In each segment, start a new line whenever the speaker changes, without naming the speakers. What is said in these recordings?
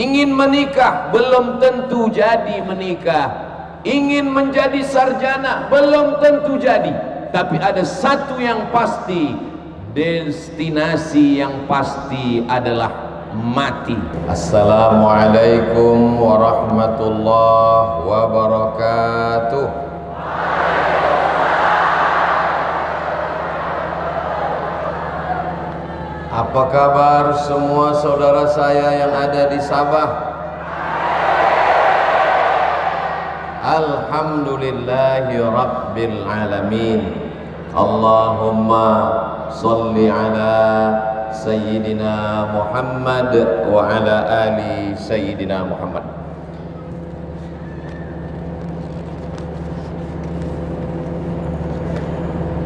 Ingin menikah belum tentu jadi menikah. Ingin menjadi sarjana belum tentu jadi. Tapi ada satu yang pasti, destinasi yang pasti adalah mati. Assalamualaikum warahmatullahi wabarakatuh. Apa kabar semua saudara saya yang ada di Sabah? Alhamdulillahi Rabbil Alamin. Allahumma salli ala Sayyidina Muhammad wa ala ali Sayyidina Muhammad.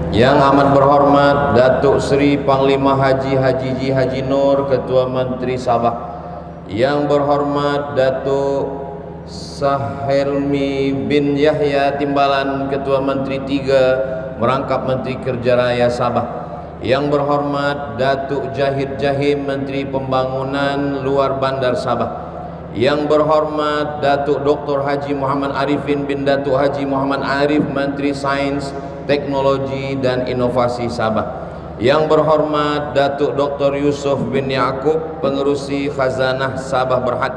Yang amat berhormat Datuk Seri Panglima Haji Haji Nur, Ketua Menteri Sabah. Yang berhormat Datuk Sahelmi bin Yahya Timbalan, Ketua Menteri 3 merangkap Menteri Kerja Raya Sabah. Yang berhormat Datuk Jahid Jahim, Menteri Pembangunan Luar Bandar Sabah. Yang berhormat Datuk Dr. Haji Muhammad Arifin bin Datuk Haji Muhammad Arif, Menteri Sains, Teknologi dan Inovasi Sabah. Yang berhormat Datuk Dr. Yusuf bin Yaakob, Pengerusi Khazanah Sabah Berhad.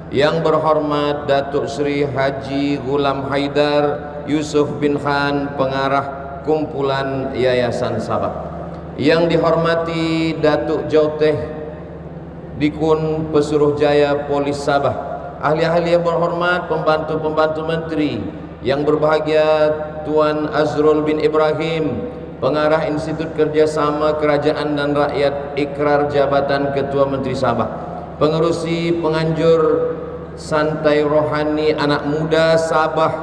Yang berhormat Datuk Seri Haji Gulam Haidar Yusuf bin Khan, Pengarah Kumpulan Yayasan Sabah. Yang dihormati Datuk Jauteh Dikun Pesuruh Jaya Polis Sabah, ahli-ahli yang berhormat, pembantu-pembantu menteri, yang berbahagia Tuan Azrul bin Ibrahim, Pengarah Institut Kerjasama Kerajaan dan Rakyat Ikrar Jabatan Ketua Menteri Sabah, pengerusi penganjur santai rohani anak muda Sabah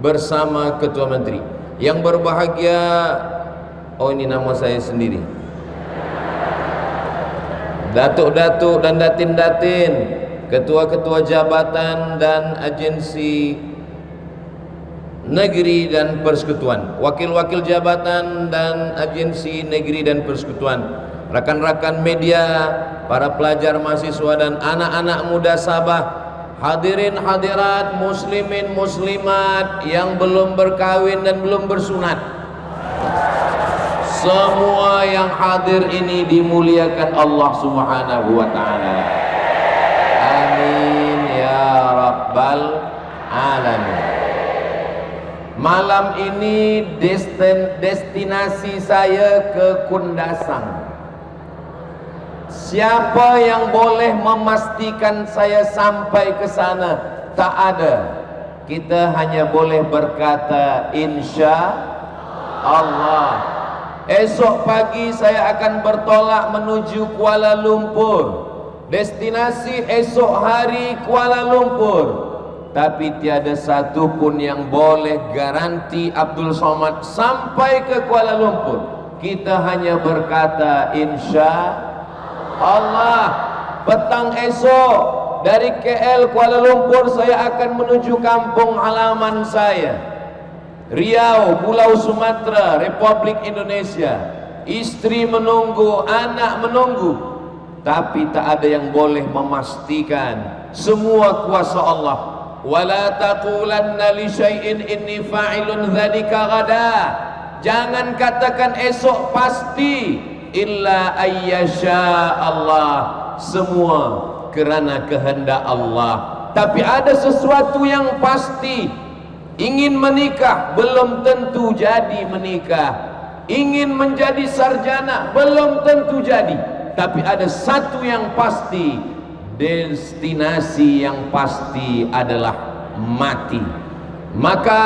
bersama Ketua Menteri. Yang berbahagia, oh ini nama saya sendiri, datuk-datuk dan datin-datin, ketua-ketua jabatan dan agensi negeri dan persekutuan, wakil-wakil jabatan dan agensi negeri dan persekutuan, rakan-rakan media, para pelajar, mahasiswa dan anak-anak muda Sabah, hadirin hadirat, muslimin muslimat yang belum berkawin dan belum bersunat. Semua yang hadir ini dimuliakan Allah Subhanahu wa taala. Amin ya rabbal alamin. Malam ini destinasi saya ke Kundasang. Siapa yang boleh memastikan saya sampai ke sana? Tak ada. Kita hanya boleh berkata insya Allah. Esok pagi saya akan bertolak menuju Kuala Lumpur. Destinasi esok hari Kuala Lumpur. Tapi tiada satu pun yang boleh garanti Abdul Somad sampai ke Kuala Lumpur. Kita hanya berkata insya Allah. Petang esok dari KL Kuala Lumpur saya akan menuju kampung halaman saya, Riau, Pulau Sumatera, Republik Indonesia. Istri menunggu, anak menunggu, tapi tak ada yang boleh memastikan. Semua kuasa Allah. Wala taqulanna li syai'in inni fa'ilun dzalika ghada. Jangan katakan esok pasti, illa ayyasha Allah. Semua kerana kehendak Allah. Tapi ada sesuatu yang pasti. Ingin menikah belum tentu jadi menikah. Ingin menjadi sarjana belum tentu jadi. Tapi ada satu yang pasti, destinasi yang pasti adalah mati. Maka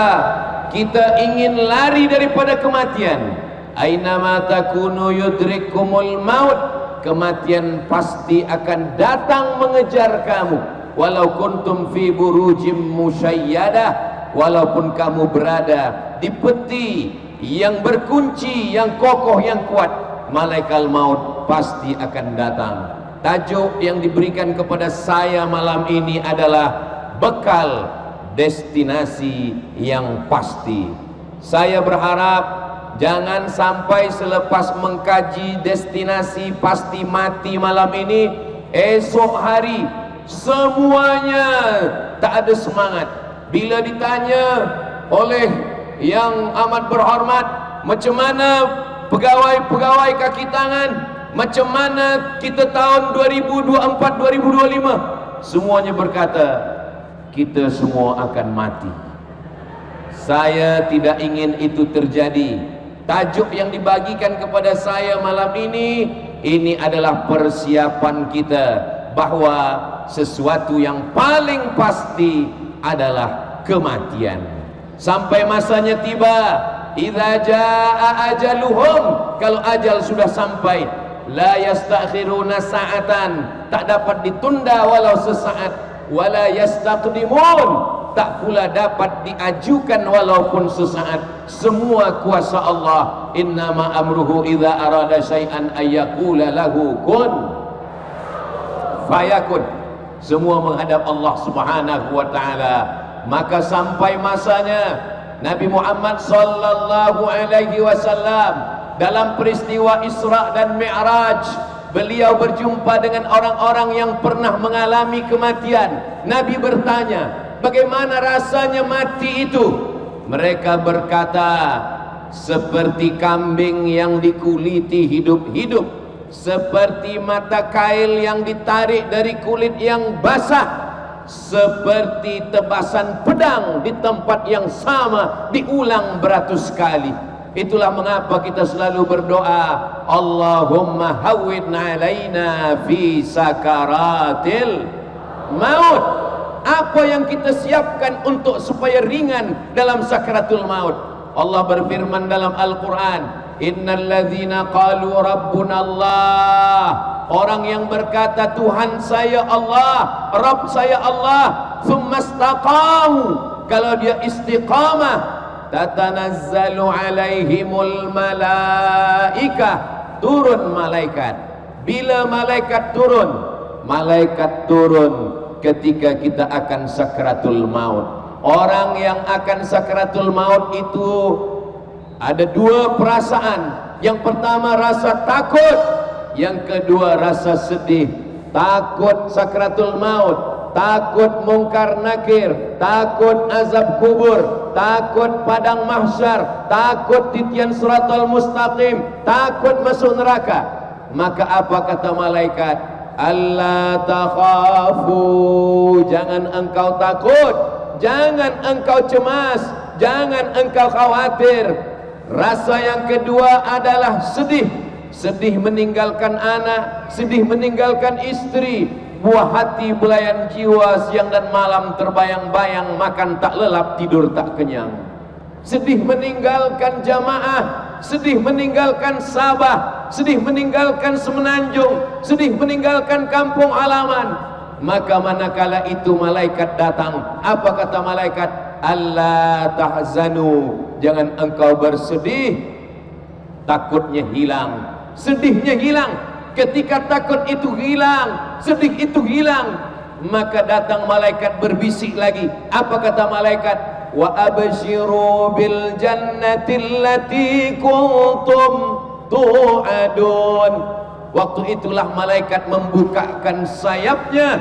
kita ingin lari daripada kematian. Ainama takunu yudrikumul maut. Kematian pasti akan datang mengejar kamu. Walau kuntum fi burujim musyayyadah. Walaupun kamu berada di peti yang berkunci, yang kokoh, yang kuat, malaikat maut pasti akan datang. Tajuk yang diberikan kepada saya malam ini adalah bekal destinasi yang pasti. Saya berharap jangan sampai selepas mengkaji destinasi pasti mati malam ini, esok hari semuanya tak ada semangat. Bila ditanya oleh yang amat berhormat, macam mana pegawai-pegawai kaki tangan, macam mana kita tahun 2024-2025, semuanya berkata kita semua akan mati. Saya tidak ingin itu terjadi. Tajuk yang dibagikan kepada saya malam ini adalah persiapan kita bahawa sesuatu yang paling pasti adalah kematian. Sampai masanya tiba, idza jaa ajaluhum, kalau ajal sudah sampai, la yastakhiruna sa'atan, tak dapat ditunda walau sesaat, wala yastaqdimun, tak pula dapat diajukan walaupun sesaat. Semua kuasa Allah. Innama amruhu idza arada syai'an ayyaqula lahu kun fayakun. Semua menghadap Allah Subhanahu wa taala. Maka sampai masanya Nabi Muhammad sallallahu alaihi wasallam dalam peristiwa Isra dan Mi'raj, beliau berjumpa dengan orang-orang yang pernah mengalami kematian. Nabi bertanya, bagaimana rasanya mati itu? Mereka berkata, seperti kambing yang dikuliti hidup-hidup, seperti mata kail yang ditarik dari kulit yang basah, seperti tebasan pedang di tempat yang sama diulang beratus kali. Itulah mengapa kita selalu berdoa, Allahumma hawwin alaina fi sakaratil maut. Apa yang kita siapkan untuk supaya ringan dalam sakaratul maut? Allah berfirman dalam Al-Quran, innal ladzina qalu rabbuna Allah, orang yang berkata Tuhan saya Allah, Rabb saya Allah, thumma istaqamu, kalau dia istiqamah, tatanazzalu alaihimul malaikah, turun malaikat. Bila malaikat turun ketika kita akan sakratul maut. Orang yang akan sakratul maut itu ada dua perasaan. Yang pertama rasa takut, yang kedua rasa sedih. Takut sakratul maut, takut mungkar nakir, takut azab kubur, takut padang mahsyar, takut titian siratal mustaqim, takut masuk neraka. Maka apa kata malaikat? Allah takhafu, jangan engkau takut, jangan engkau cemas, jangan engkau khawatir. Rasa yang kedua adalah sedih. Sedih meninggalkan anak, sedih meninggalkan istri, buah hati belayan jiwa, siang dan malam terbayang-bayang, makan tak lelap, tidur tak kenyang. Sedih meninggalkan jamaah, sedih meninggalkan Sabah, sedih meninggalkan Semenanjung, sedih meninggalkan kampung halaman. Maka manakala itu malaikat datang, apa kata malaikat? Allah tahzanu, jangan engkau bersedih. Takutnya hilang, sedihnya hilang. Ketika takut itu hilang, sedih itu hilang, maka datang malaikat berbisik lagi. Apa kata malaikat? Wa abshiru bil jannati allati kuntum tu'adun. Waktu itulah malaikat membukakan sayapnya.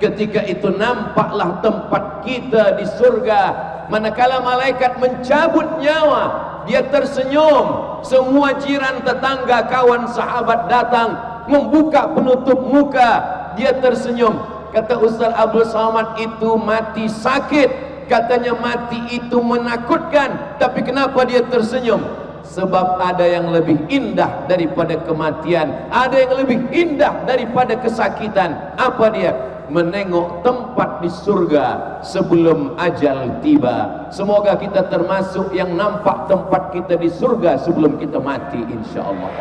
Ketika itu nampaklah tempat kita di surga. Manakala malaikat mencabut nyawa, dia tersenyum. Semua jiran, tetangga, kawan, sahabat datang membuka penutup muka, dia tersenyum. Kata Ustaz Abdul Somad, itu mati sakit. Katanya mati itu menakutkan, tapi kenapa dia tersenyum? Sebab ada yang lebih indah daripada kematian, ada yang lebih indah daripada kesakitan. Apa dia? Menengok tempat di surga sebelum ajal tiba. Semoga kita termasuk yang nampak tempat kita di surga sebelum kita mati, insya-Allah.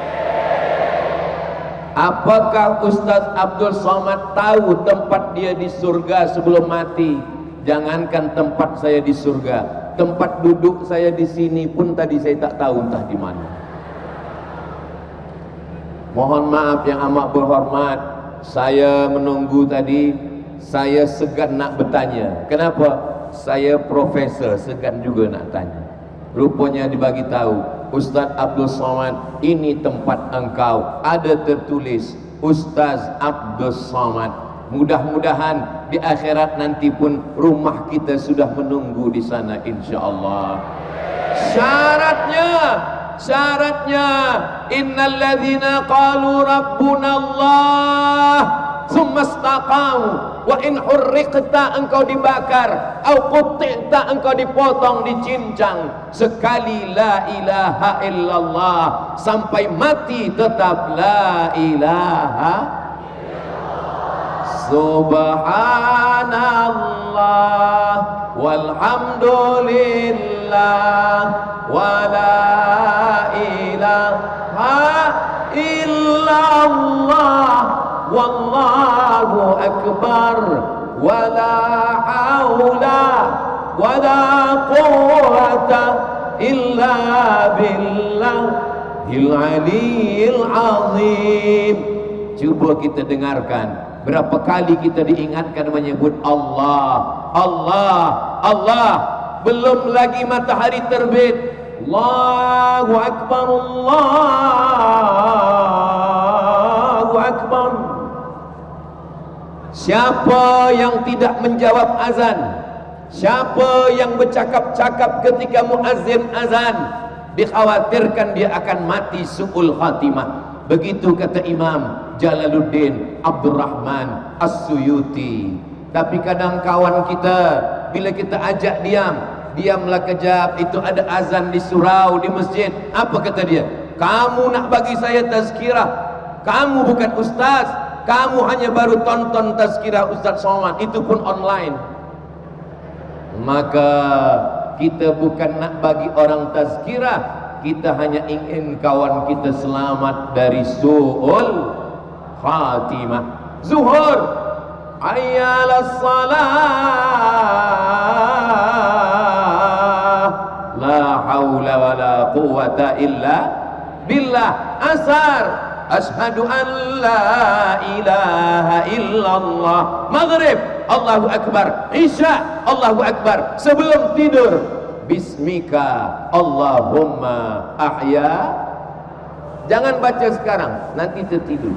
Apakah Ustaz Abdul Somad tahu tempat dia di surga sebelum mati? Jangankan tempat saya di surga, tempat duduk saya di sini pun tadi saya tak tahu entah di mana. Mohon maaf yang amat berhormat, saya menunggu tadi, saya segan nak bertanya. Kenapa? Saya profesor, segan juga nak tanya. Rupanya dibagi tahu, Ustaz Abdul Somad, ini tempat engkau. Ada tertulis Ustaz Abdul Somad Mudah-mudahan di akhirat nanti pun rumah kita sudah menunggu di sana insyaallah. Syaratnya innal ladzina qalu rabbuna Allah tsumma istaqamu wa in hurriqta engkau dibakar au qutti'ta engkau dipotong dicincang sekali la ilaha illallah sampai mati tetap la ilaha subhanallah walhamdulillah wala ilaha illallah wallahu akbar wala haula wala quwwata illa billahil aliyyil azim. Coba kita dengarkan berapa kali kita diingatkan menyebut Allah, Allah, Allah. Belum lagi matahari terbit, Allahu Akbar, Allahu Akbar. Siapa yang tidak menjawab azan, siapa yang bercakap-cakap ketika muazzin azan, dikhawatirkan dia akan mati su'ul khatimah. Begitu kata Imam Jalaluddin Abdurrahman As-Suyuti. Tapi kadang kawan kita bila kita ajak diamlah kejap, itu ada azan di surau di masjid. Apa kata dia? Kamu nak bagi saya tazkirah, kamu bukan ustaz, kamu hanya baru tonton tazkirah Ustaz Somad, itu pun online. Maka kita bukan nak bagi orang tazkirah, kita hanya ingin kawan kita selamat dari su'ul khatimah. Zuhur, ayyalas salah, la haula wala quwwata illa billah. Asar, asyhadu an la ilaha illallah. Maghrib, Allahu Akbar. Isya, Allahu Akbar. Sebelum tidur, bismika Allahumma ahya. Jangan baca sekarang, nanti tertidur.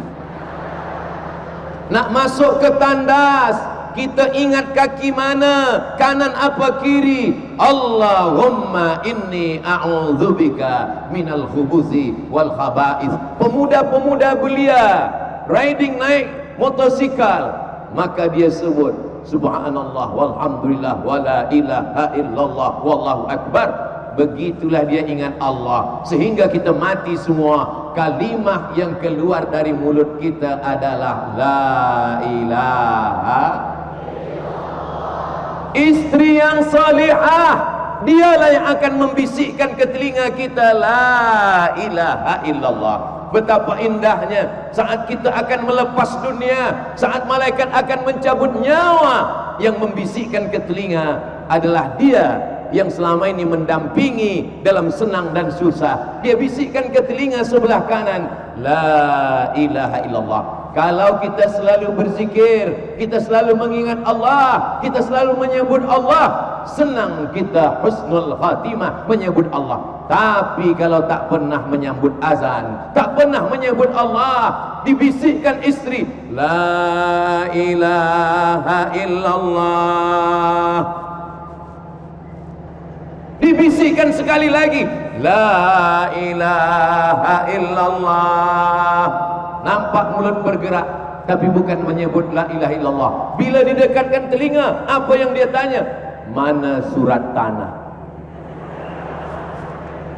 Nak masuk ke tandas, kita ingat kaki mana, kanan apa kiri. Allahumma inni a'udzubika minal khubuthi wal khaba'ith. Pemuda-pemuda belia riding naik motosikal, maka dia sebut subhanallah walhamdulillah wala ilaha illallah wallahu akbar. Begitulah dia ingat Allah, sehingga kita mati semua. Kalimah yang keluar dari mulut kita adalah la ilaha. Istri yang salihah, dialah yang akan membisikkan ke telinga kita la ilaha illallah. Betapa indahnya saat kita akan melepas dunia, saat malaikat akan mencabut nyawa, yang membisikkan ke telinga adalah dia yang selama ini mendampingi dalam senang dan susah. Dia bisikkan ke telinga sebelah kanan, la ilaha illallah. Kalau kita selalu berzikir, kita selalu mengingat Allah, kita selalu menyebut Allah, senang kita husnul khatimah menyebut Allah. Tapi kalau tak pernah menyambut azan, tak pernah menyebut Allah, dibisikkan istri, la ilaha illallah, dibisikkan sekali lagi, la ilaha illallah. Nampak mulut bergerak, tapi bukan menyebut la ilaha illallah. Bila didekatkan telinga, apa yang dia tanya? Mana surat tanah?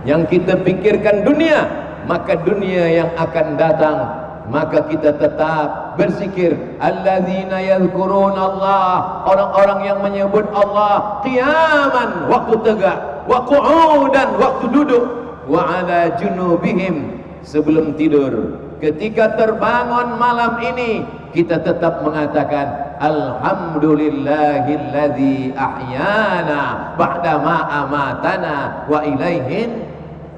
Yang kita pikirkan dunia, maka dunia yang akan datang. Maka kita tetap berzikir, alladzina yadhkuruna Allah, orang-orang yang menyebut Allah qiyaman, waktu tegak, wa qu'udan, waktu duduk, wa ala junubihim, sebelum tidur. Ketika terbangun malam ini, kita tetap mengatakan alhamdulillahilladzi ahyana ba'dama amatana wa ilaihin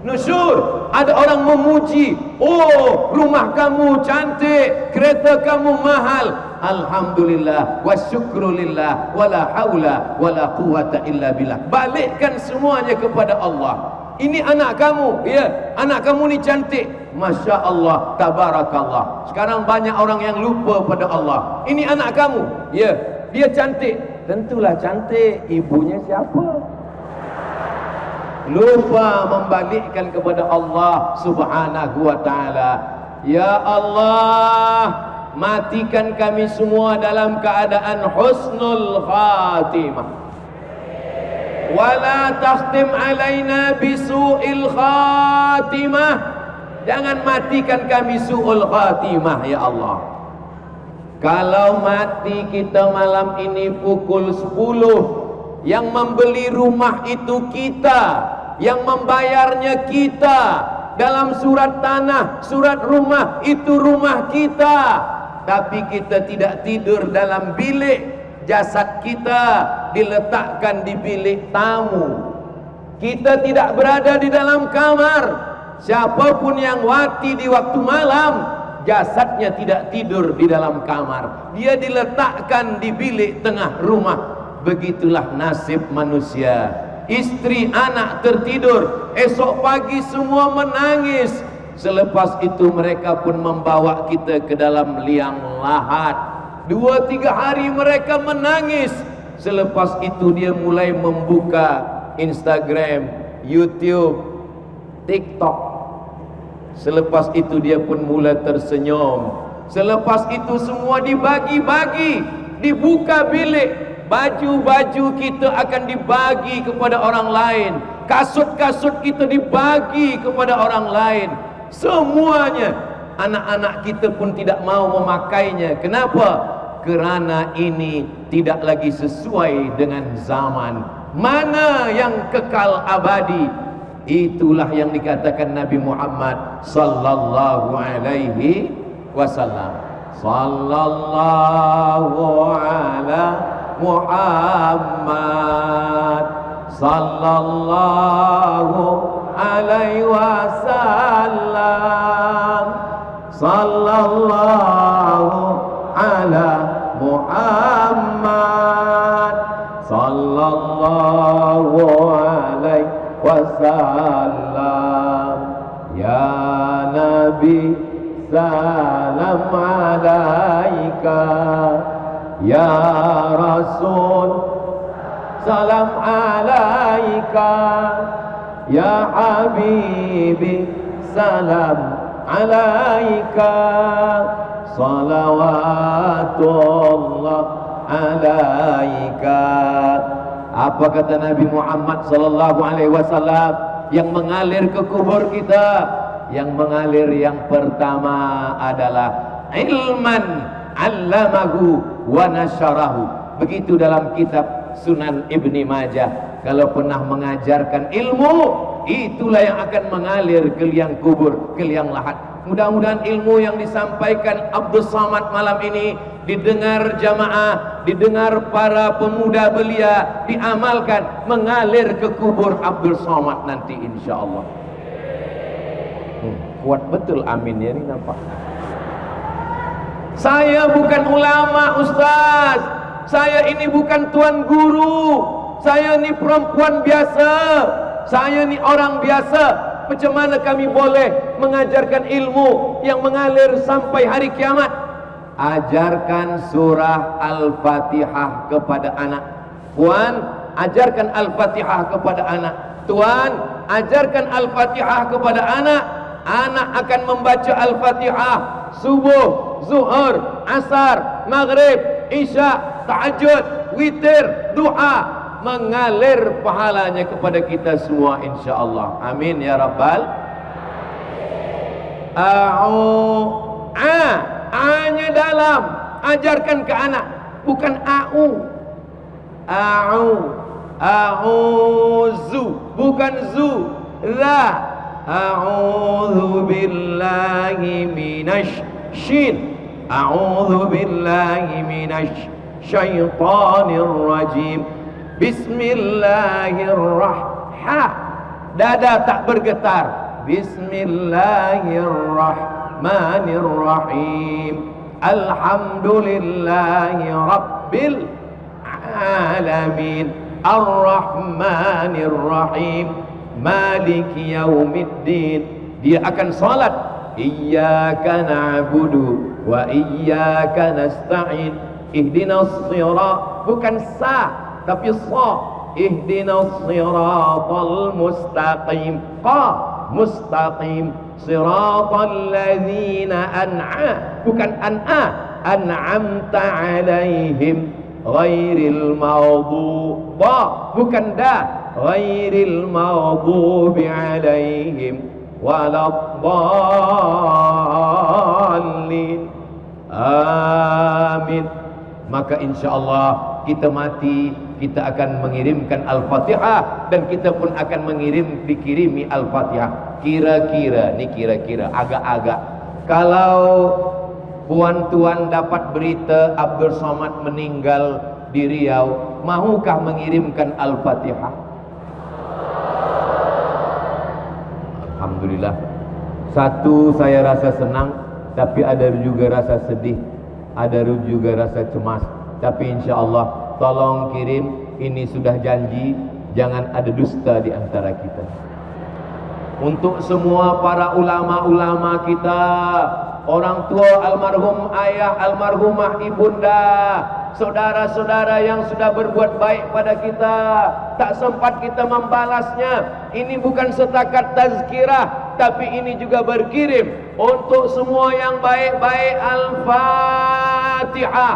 nusyur. Ada orang memuji, oh rumah kamu cantik, kereta kamu mahal, alhamdulillah wa syukrulillah wala haula wala quwata illa billah. Balikkan semuanya kepada Allah. ini anak kamu, ya, anak kamu ni cantik. Masya Allah, tabarakallah. Sekarang banyak orang yang lupa pada Allah. Ini anak kamu, ya, dia cantik. Tentulah cantik, ibunya siapa? Lupa membalikkan kepada Allah Subhanahu wa ta'ala. Ya Allah, matikan kami semua dalam keadaan husnul khatimah, wala takhtim alaina bisu'il khatimah. Jangan matikan kami su'ul khatimah ya Allah. Kalau mati kita malam ini pukul 10, yang membeli rumah itu kita, yang membayarnya kita. Dalam surat tanah, surat rumah, itu rumah kita. Tapi kita tidak tidur dalam bilik. Jasad kita diletakkan di bilik tamu. Kita tidak berada di dalam kamar. Siapapun yang mati di waktu malam, jasadnya tidak tidur di dalam kamar. Dia diletakkan di bilik tengah rumah. Begitulah nasib manusia. Istri, anak tertidur, esok pagi semua menangis. Selepas itu mereka pun membawa kita ke dalam liang lahat. 2-3 hari mereka menangis. Selepas itu dia mulai membuka Instagram, YouTube, TikTok. Selepas itu dia pun mula tersenyum. Selepas itu semua dibagi-bagi, dibuka bilik. Baju-baju kita akan dibagi kepada orang lain. Kasut-kasut kita dibagi kepada orang lain. Semuanya. Anak-anak kita pun tidak mau memakainya. Kenapa? Kerana ini tidak lagi sesuai dengan zaman. Mana yang kekal abadi? Itulah yang dikatakan Nabi Muhammad sallallahu alaihi wasallam. Sallallahu ala Muhammad sallallahu alaihi wasallam. Sallallahu ala Muhammad sallallahu alaihi wasallam. Ya Nabi, salam alaika. Ya Rasul, salam alaika. Ya Habibi, salam alaika. Salawatullah alaika. Apa kata Nabi Muhammad sallallahu alaihi wasallam yang mengalir ke kubur kita? Yang mengalir yang pertama adalah ilman 'allamahu wa nasyarahu. Begitu dalam kitab Sunan Ibni Majah. Kalau pernah mengajarkan ilmu, itulah yang akan mengalir ke liang kubur, ke liang lahat. Mudah-mudahan ilmu yang disampaikan Abdul Samad malam ini didengar jamaah, didengar para pemuda belia, diamalkan, mengalir ke kubur Abdul Samad nanti insyaAllah. Kuat betul amin ya, ini nampak. Saya bukan ulama ustaz, saya ini bukan tuan guru, saya ini perempuan biasa, saya ini orang biasa. Macam mana kami boleh mengajarkan ilmu yang mengalir sampai hari kiamat? Ajarkan surah Al-Fatihah kepada anak. Puan, ajarkan Al-Fatihah kepada anak. Tuan, ajarkan Al-Fatihah kepada anak. Anak akan membaca Al-Fatihah subuh, zuhur, asar, maghrib, isya, tahajud, witir, doa. Mengalir pahalanya kepada kita semua insyaAllah. Amin ya Rabbal. A-nya dalam. Ajarkan ke anak. Bukan a'u. A'udzu. Bukan zu. La. A'udzu billahi minasy syin. A'udzu billahi minasy syaitanir rajim. Bismillahirrahmanirrahim. Dada tak bergetar. Bismillahirrahmanirrahim. Alhamdulillahi rabbil alamin. Ar-Rahmanirrahim. maliki yaumiddin. Dia akan salat, iyyaka na'budu wa iyyaka nasta'in, ihdinas sirat, bukan sa tapi sa, ihdinas siratal mustaqim, qa mustaqim, siratal ladzina bukan an'amta alaihim, ghairil maghdubi, bukan ghairil maghdubi alaihim waladdallin. Amin. Maka insyaallah kita mati, kita akan mengirimkan Al-Fatihah, dan kita pun akan dikirimi Al-Fatihah. Kira-kira agak-agak, kalau puan-tuan dapat berita Abdul Somad meninggal di Riau, mahukah mengirimkan Al-Fatihah? Alhamdulillah. Satu, saya rasa senang, tapi ada juga rasa sedih, ada juga rasa cemas. Tapi insya Allah tolong kirim, ini sudah janji, jangan ada dusta di antara kita. Untuk semua para ulama-ulama kita, orang tua almarhum ayah, almarhumah ibunda, saudara-saudara yang sudah berbuat baik pada kita, tak sempat kita membalasnya. Ini bukan setakat tazkirah, tapi ini juga berkirim untuk semua yang baik-baik. Al-Fatihah.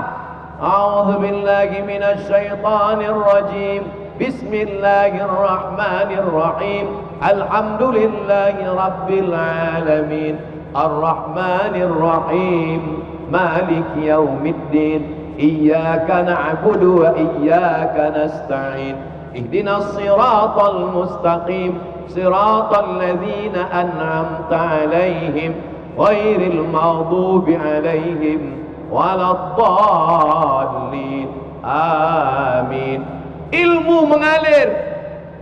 A'udzu billahi minasy syaithanir rajim. Bismillahirrahmanirrahim. Alhamdulillahi rabbil alamin. Ar-Rahmanir Rahim. Maliki yaumiddin. Iyyaka na'budu wa iyyaka nasta'in. Ihdinas siratal mustaqim. Siratal ladzina an'amta 'alaihim ghairil maghdubi 'alaihim waladdallin. Amin. Ilmu mengalir.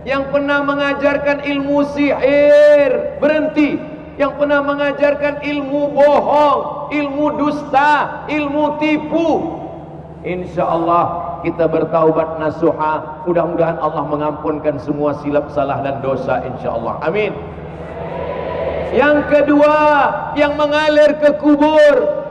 Yang pernah mengajarkan ilmu sihir berhenti. Yang pernah mengajarkan ilmu bohong, ilmu dusta, ilmu tipu, insyaallah kita bertaubat nasuha. Mudah-mudahan Allah mengampunkan semua silap salah dan dosa, insyaallah. Amin. Yang kedua, yang mengalir ke kubur,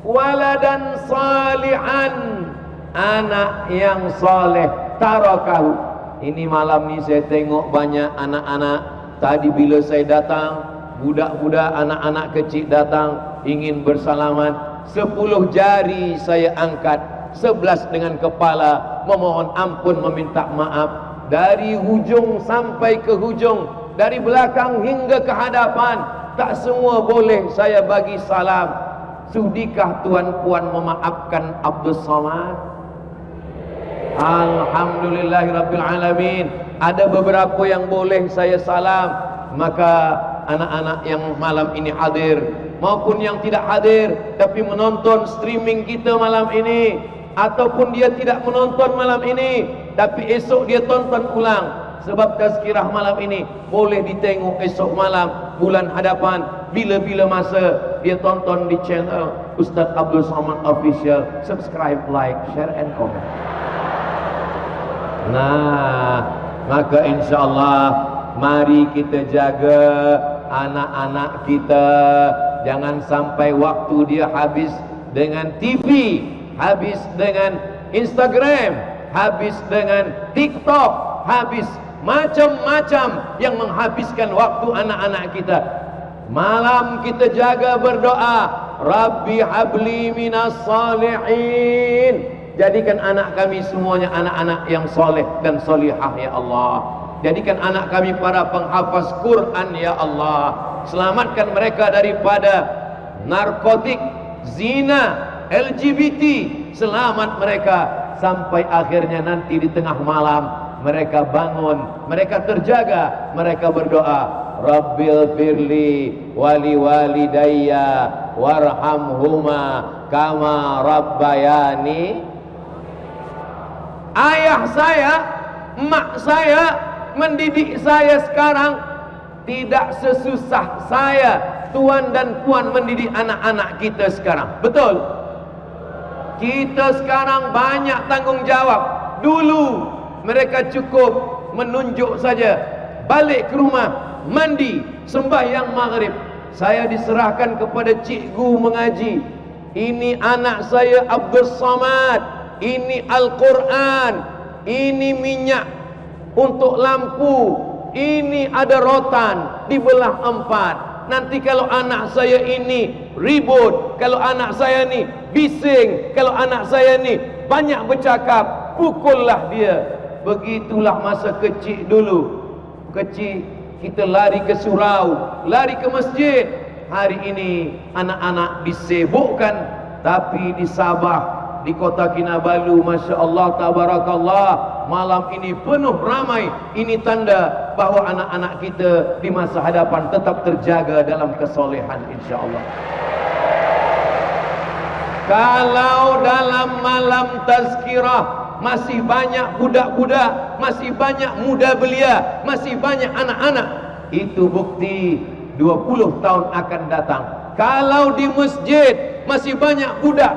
waladan salihan, anak yang saleh tarakahu. Ini malam ni saya tengok banyak anak-anak. Tadi bila saya datang, budak-budak, anak-anak kecil datang ingin bersalaman. 10 jari saya angkat, 11 dengan kepala, memohon ampun, meminta maaf. Dari hujung sampai ke hujung, dari belakang hingga ke hadapan, tak semua boleh saya bagi salam. Sudikah tuan-puan memaafkan Abdul Somad? Alhamdulillahirrabbilalamin. Ada beberapa yang boleh saya salam. Maka anak-anak yang malam ini hadir maupun yang tidak hadir tapi menonton streaming kita malam ini, ataupun dia tidak menonton malam ini tapi esok dia tonton ulang, sebab tazkirah malam ini boleh ditengok esok malam, bulan hadapan, bila-bila masa dia tonton di channel Ustaz Abdul Somad Official. Subscribe, like, share and comment. Nah, maka insyaallah mari kita jaga anak-anak kita. Jangan sampai waktu dia habis dengan TV, habis dengan Instagram, habis dengan TikTok, habis macam-macam yang menghabiskan waktu anak-anak kita. Malam kita jaga berdoa, Rabbi habli minas salihin. Jadikan anak kami semuanya anak-anak yang soleh dan solihah ya Allah. Jadikan anak kami para penghafaz Quran ya Allah. Selamatkan mereka daripada narkotik, zina, LGBT. Selamat mereka sampai akhirnya nanti di tengah malam mereka bangun, mereka terjaga, mereka berdoa, Rabbil firli wali walidayya warhamhuma kama rabbayani. Ayah saya, emak saya mendidik saya sekarang tidak sesusah saya, tuan dan puan, mendidik anak-anak kita sekarang. Betul? Kita sekarang banyak tanggung jawab. Dulu mereka cukup menunjuk saja. balik ke rumah, mandi, sembahyang maghrib. Saya diserahkan kepada cikgu mengaji. Ini anak saya Abdul Samad, ini Al-Quran, ini minyak untuk lampu, ini ada rotan dibelah 4. Nanti kalau anak saya ini ribut, kalau anak saya ni bising, kalau anak saya ni banyak bercakap, pukullah dia. Begitulah masa kecil dulu. Kecil kita lari ke surau, lari ke masjid. Hari ini anak-anak disibukkan, tapi di Sabah, di kota Kinabalu, Masya Allah, Tabarakallah, malam ini penuh ramai. Ini tanda bahawa anak-anak kita di masa hadapan tetap terjaga dalam kesolehan, insya Allah. Kalau dalam malam tazkirah masih banyak budak-budak, masih banyak muda belia, masih banyak anak-anak, itu bukti 20 tahun akan datang. Kalau di masjid masih banyak budak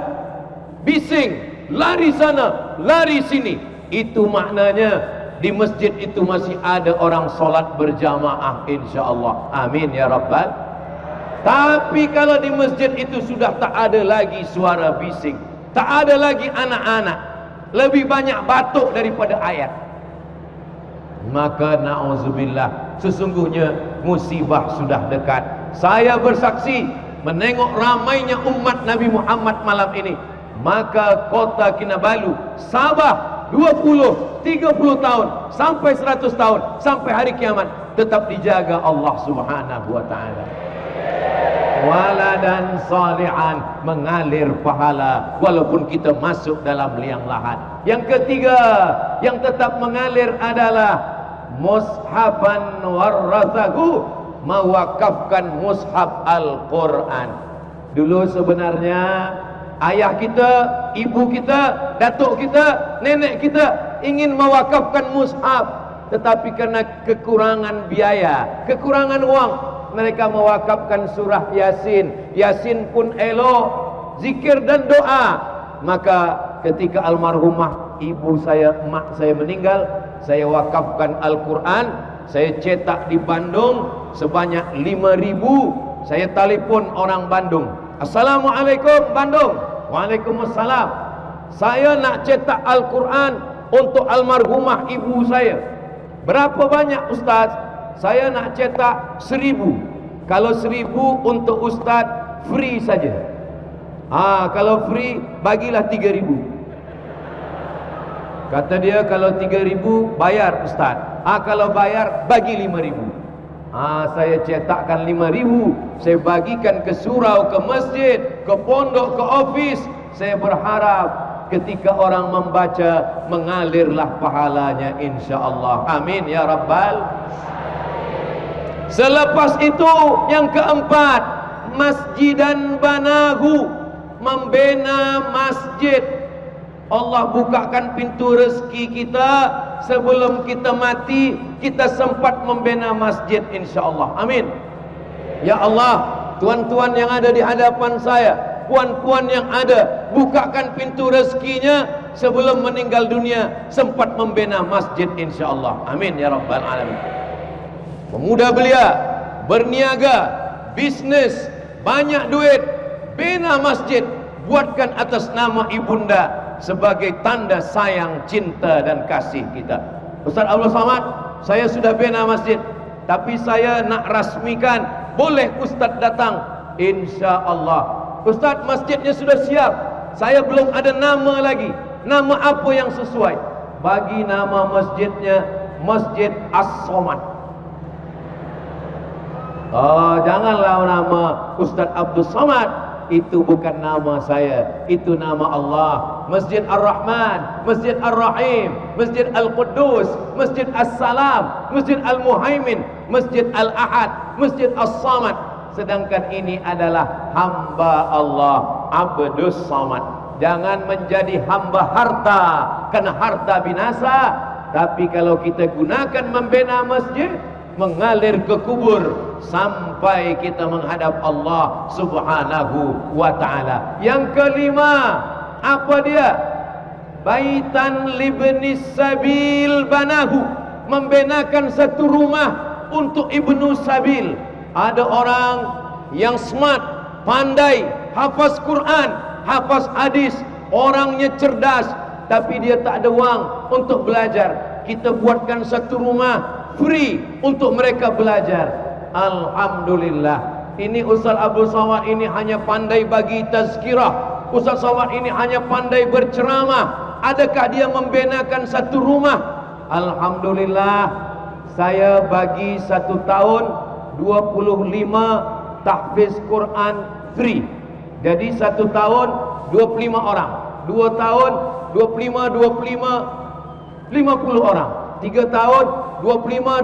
bising, lari sana, lari sini, itu maknanya di masjid itu masih ada orang solat berjamaah, insya-Allah. Amin ya rabbal. Tapi kalau di masjid itu sudah tak ada lagi suara bising, tak ada lagi anak-anak, lebih banyak batuk daripada ayat, maka na'udzubillah, sesungguhnya musibah sudah dekat. Saya bersaksi menengok ramainya umat Nabi Muhammad malam ini, maka kota Kinabalu, Sabah, 20, 30 tahun sampai 100 tahun sampai hari kiamat tetap dijaga Allah Subhanahu wa taala. Waladan salihan, mengalir pahala walaupun kita masuk dalam liang lahat. Yang ketiga yang tetap mengalir adalah mushafan warathahu, mewakafkan mushaf Al-Quran. Dulu sebenarnya ayah kita, ibu kita, datuk kita, nenek kita ingin mewakafkan mushaf, tetapi karena kekurangan biaya, kekurangan uang, mereka mewakafkan surah Yasin. Yasin pun elok, zikir dan doa. Maka ketika almarhumah ibu saya, emak saya meninggal, saya wakafkan Al-Quran. Saya cetak di Bandung sebanyak 5.000. Saya telefon orang Bandung, Assalamualaikum Bandung. Waalaikumsalam. Saya nak cetak Al-Quran untuk almarhumah ibu saya. Berapa banyak Ustaz? Saya nak cetak 1.000. Kalau 1.000 untuk Ustaz free saja. Kalau free bagilah 3.000. Kata dia kalau 3.000 bayar Ustaz. Kalau bayar bagi 5.000. Saya cetakkan 5.000. Saya bagikan ke surau, ke masjid, ke pondok, ke ofis. Saya berharap ketika orang membaca mengalirlah pahalanya, insya-Allah. Amin ya rabbal. Selepas itu yang keempat, masjidan banahu, membina masjid. Allah bukakan pintu rezeki kita, sebelum kita mati kita sempat membina masjid, insya-Allah. Amin. Ya Allah, tuan-tuan yang ada di hadapan saya, puan-puan yang ada, bukakan pintu rezekinya sebelum meninggal dunia sempat membina masjid, insya-Allah. Amin ya rabbal alamin. Pemuda belia, berniaga, bisnis, banyak duit, bina masjid, buatkan atas nama ibunda sebagai tanda sayang, cinta dan kasih kita. Ustaz Abdul Samad, saya sudah bina masjid, tapi saya nak rasmikan, boleh Ustaz datang? Insya Allah. Ustaz, masjidnya sudah siap, saya belum ada nama lagi. Nama apa yang sesuai? Bagi nama masjidnya Masjid As-Somad. Janganlah nama Ustaz Abdul Samad, itu bukan nama saya, itu nama Allah. Masjid Ar-Rahman, Masjid Ar-Rahim, Masjid Al-Quddus, Masjid As-Salam, Masjid Al-Muhaimin, Masjid Al-Ahad, Masjid As-Samad. Sedangkan ini adalah hamba Allah, Abdus Samad. Jangan menjadi hamba harta, karena harta binasa. Tapi kalau kita gunakan membina masjid, mengalir ke kubur sampai kita menghadap Allah Subhanahu wa ta'ala. Yang kelima, apa dia? Baitan libnis sabil banahu, membenakan satu rumah untuk Ibnu Sabil. Ada orang yang smart, pandai, hafaz Quran, hafaz hadis, orangnya cerdas, tapi dia tak ada wang untuk belajar. Kita buatkan satu rumah free untuk mereka belajar. Alhamdulillah. Ini Ustaz Abdul Somad ini hanya pandai bagi tazkirah. Ustaz Somad ini hanya pandai berceramah. Adakah dia membenakan satu rumah? Alhamdulillah. Saya bagi 1 tahun 25 tahfiz Quran free. Jadi 1 tahun 25 orang, 2 tahun 25 50 orang, 3 tahun 25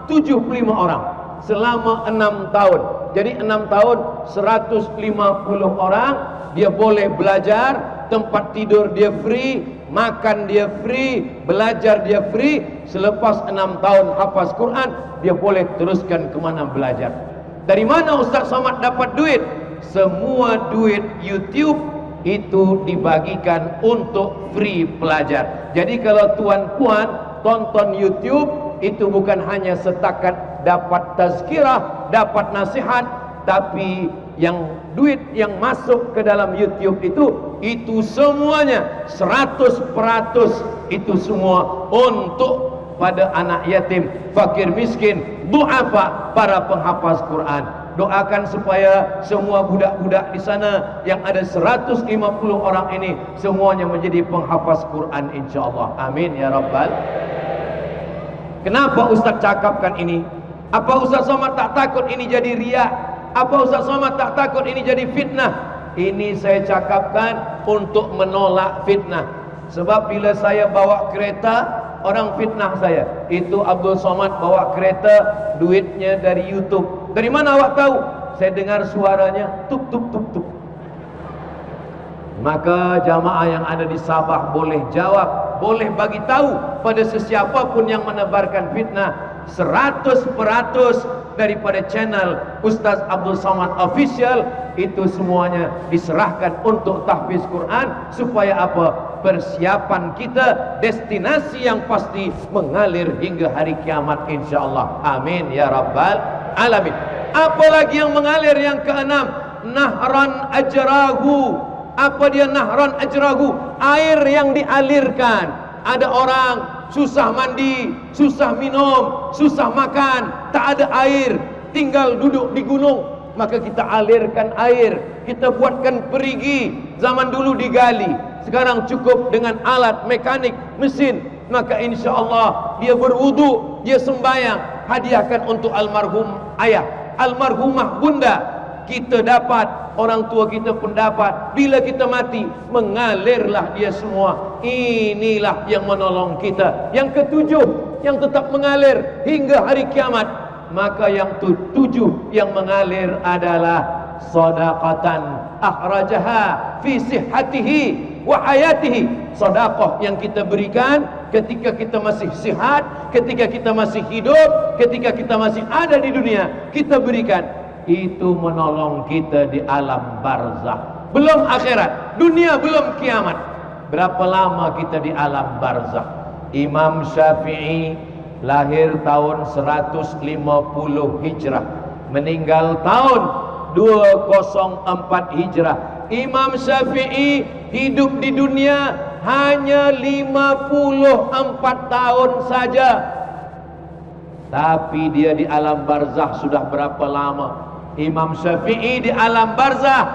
75 orang selama 6 tahun. Jadi 6 tahun 150 orang. Dia boleh belajar, tempat tidur dia free, makan dia free, belajar dia free. Selepas 6 tahun hafaz Quran, dia boleh teruskan ke mana belajar. Dari mana Ustaz Somad dapat duit? Semua duit YouTube itu dibagikan untuk free pelajar. Jadi kalau tuan-puan tonton YouTube, itu bukan hanya setakat dapat tazkirah, dapat nasihat, tapi yang duit yang masuk ke dalam YouTube itu semuanya 100% itu semua untuk pada anak yatim, fakir miskin, du'afa, para penghafaz Quran. Doakan supaya semua budak-budak di sana yang ada 150 orang ini semuanya menjadi penghafaz Quran, insyaallah. Amin ya rabbal. Kenapa Ustaz cakapkan ini? Apa Ustaz Somad tak takut ini jadi riak? Apa Ustaz Somad tak takut ini jadi fitnah? Ini saya cakapkan untuk menolak fitnah. Sebab bila saya bawa kereta, orang fitnah saya. Itu Abdul Somad bawa kereta, duitnya dari YouTube. Dari mana awak tahu? Saya dengar suaranya tuk tuk tuk tuk. Maka jamaah yang ada di Sabah boleh jawab, boleh bagi tahu pada sesiapa pun yang menebarkan fitnah. 100% daripada channel Ustaz Abdul Somad Official itu semuanya diserahkan untuk tahfiz Quran. Supaya apa? Persiapan kita, destinasi yang pasti mengalir hingga hari kiamat, insyaallah. Amin ya rabbal alamin. Apalagi yang mengalir yang keenam, nahran ajrahu. Apa dia nahran ajrahu? Air yang dialirkan. Ada orang susah mandi, susah minum, susah makan, tak ada air, tinggal duduk di gunung. Maka kita alirkan air, kita buatkan perigi. Zaman dulu digali, sekarang cukup dengan alat mekanik, mesin. Maka insyaallah dia berwudu, dia sembahyang, hadiahkan untuk almarhum ayah, almarhumah bunda. Kita dapat, orang tua kita pun dapat. Bila kita mati, mengalirlah dia semua. Inilah yang menolong kita. Yang ketujuh, yang tetap mengalir hingga hari kiamat. Maka yang ketujuh yang mengalir adalah sadaqatan akhrajaha fi sihhatihi wa hayatihi. Sedekah yang kita berikan ketika kita masih sihat, ketika kita masih hidup, ketika kita masih ada di dunia, kita berikan. Itu menolong kita di alam barzakh. Belum akhirat, dunia belum kiamat. Berapa lama kita di alam barzakh? Imam Syafi'i lahir tahun 150 Hijrah, meninggal tahun 204 Hijrah. Imam Syafi'i hidup di dunia hanya 54 tahun saja. Tapi dia di alam barzakh sudah berapa lama? Imam Syafi'i di alam barzakh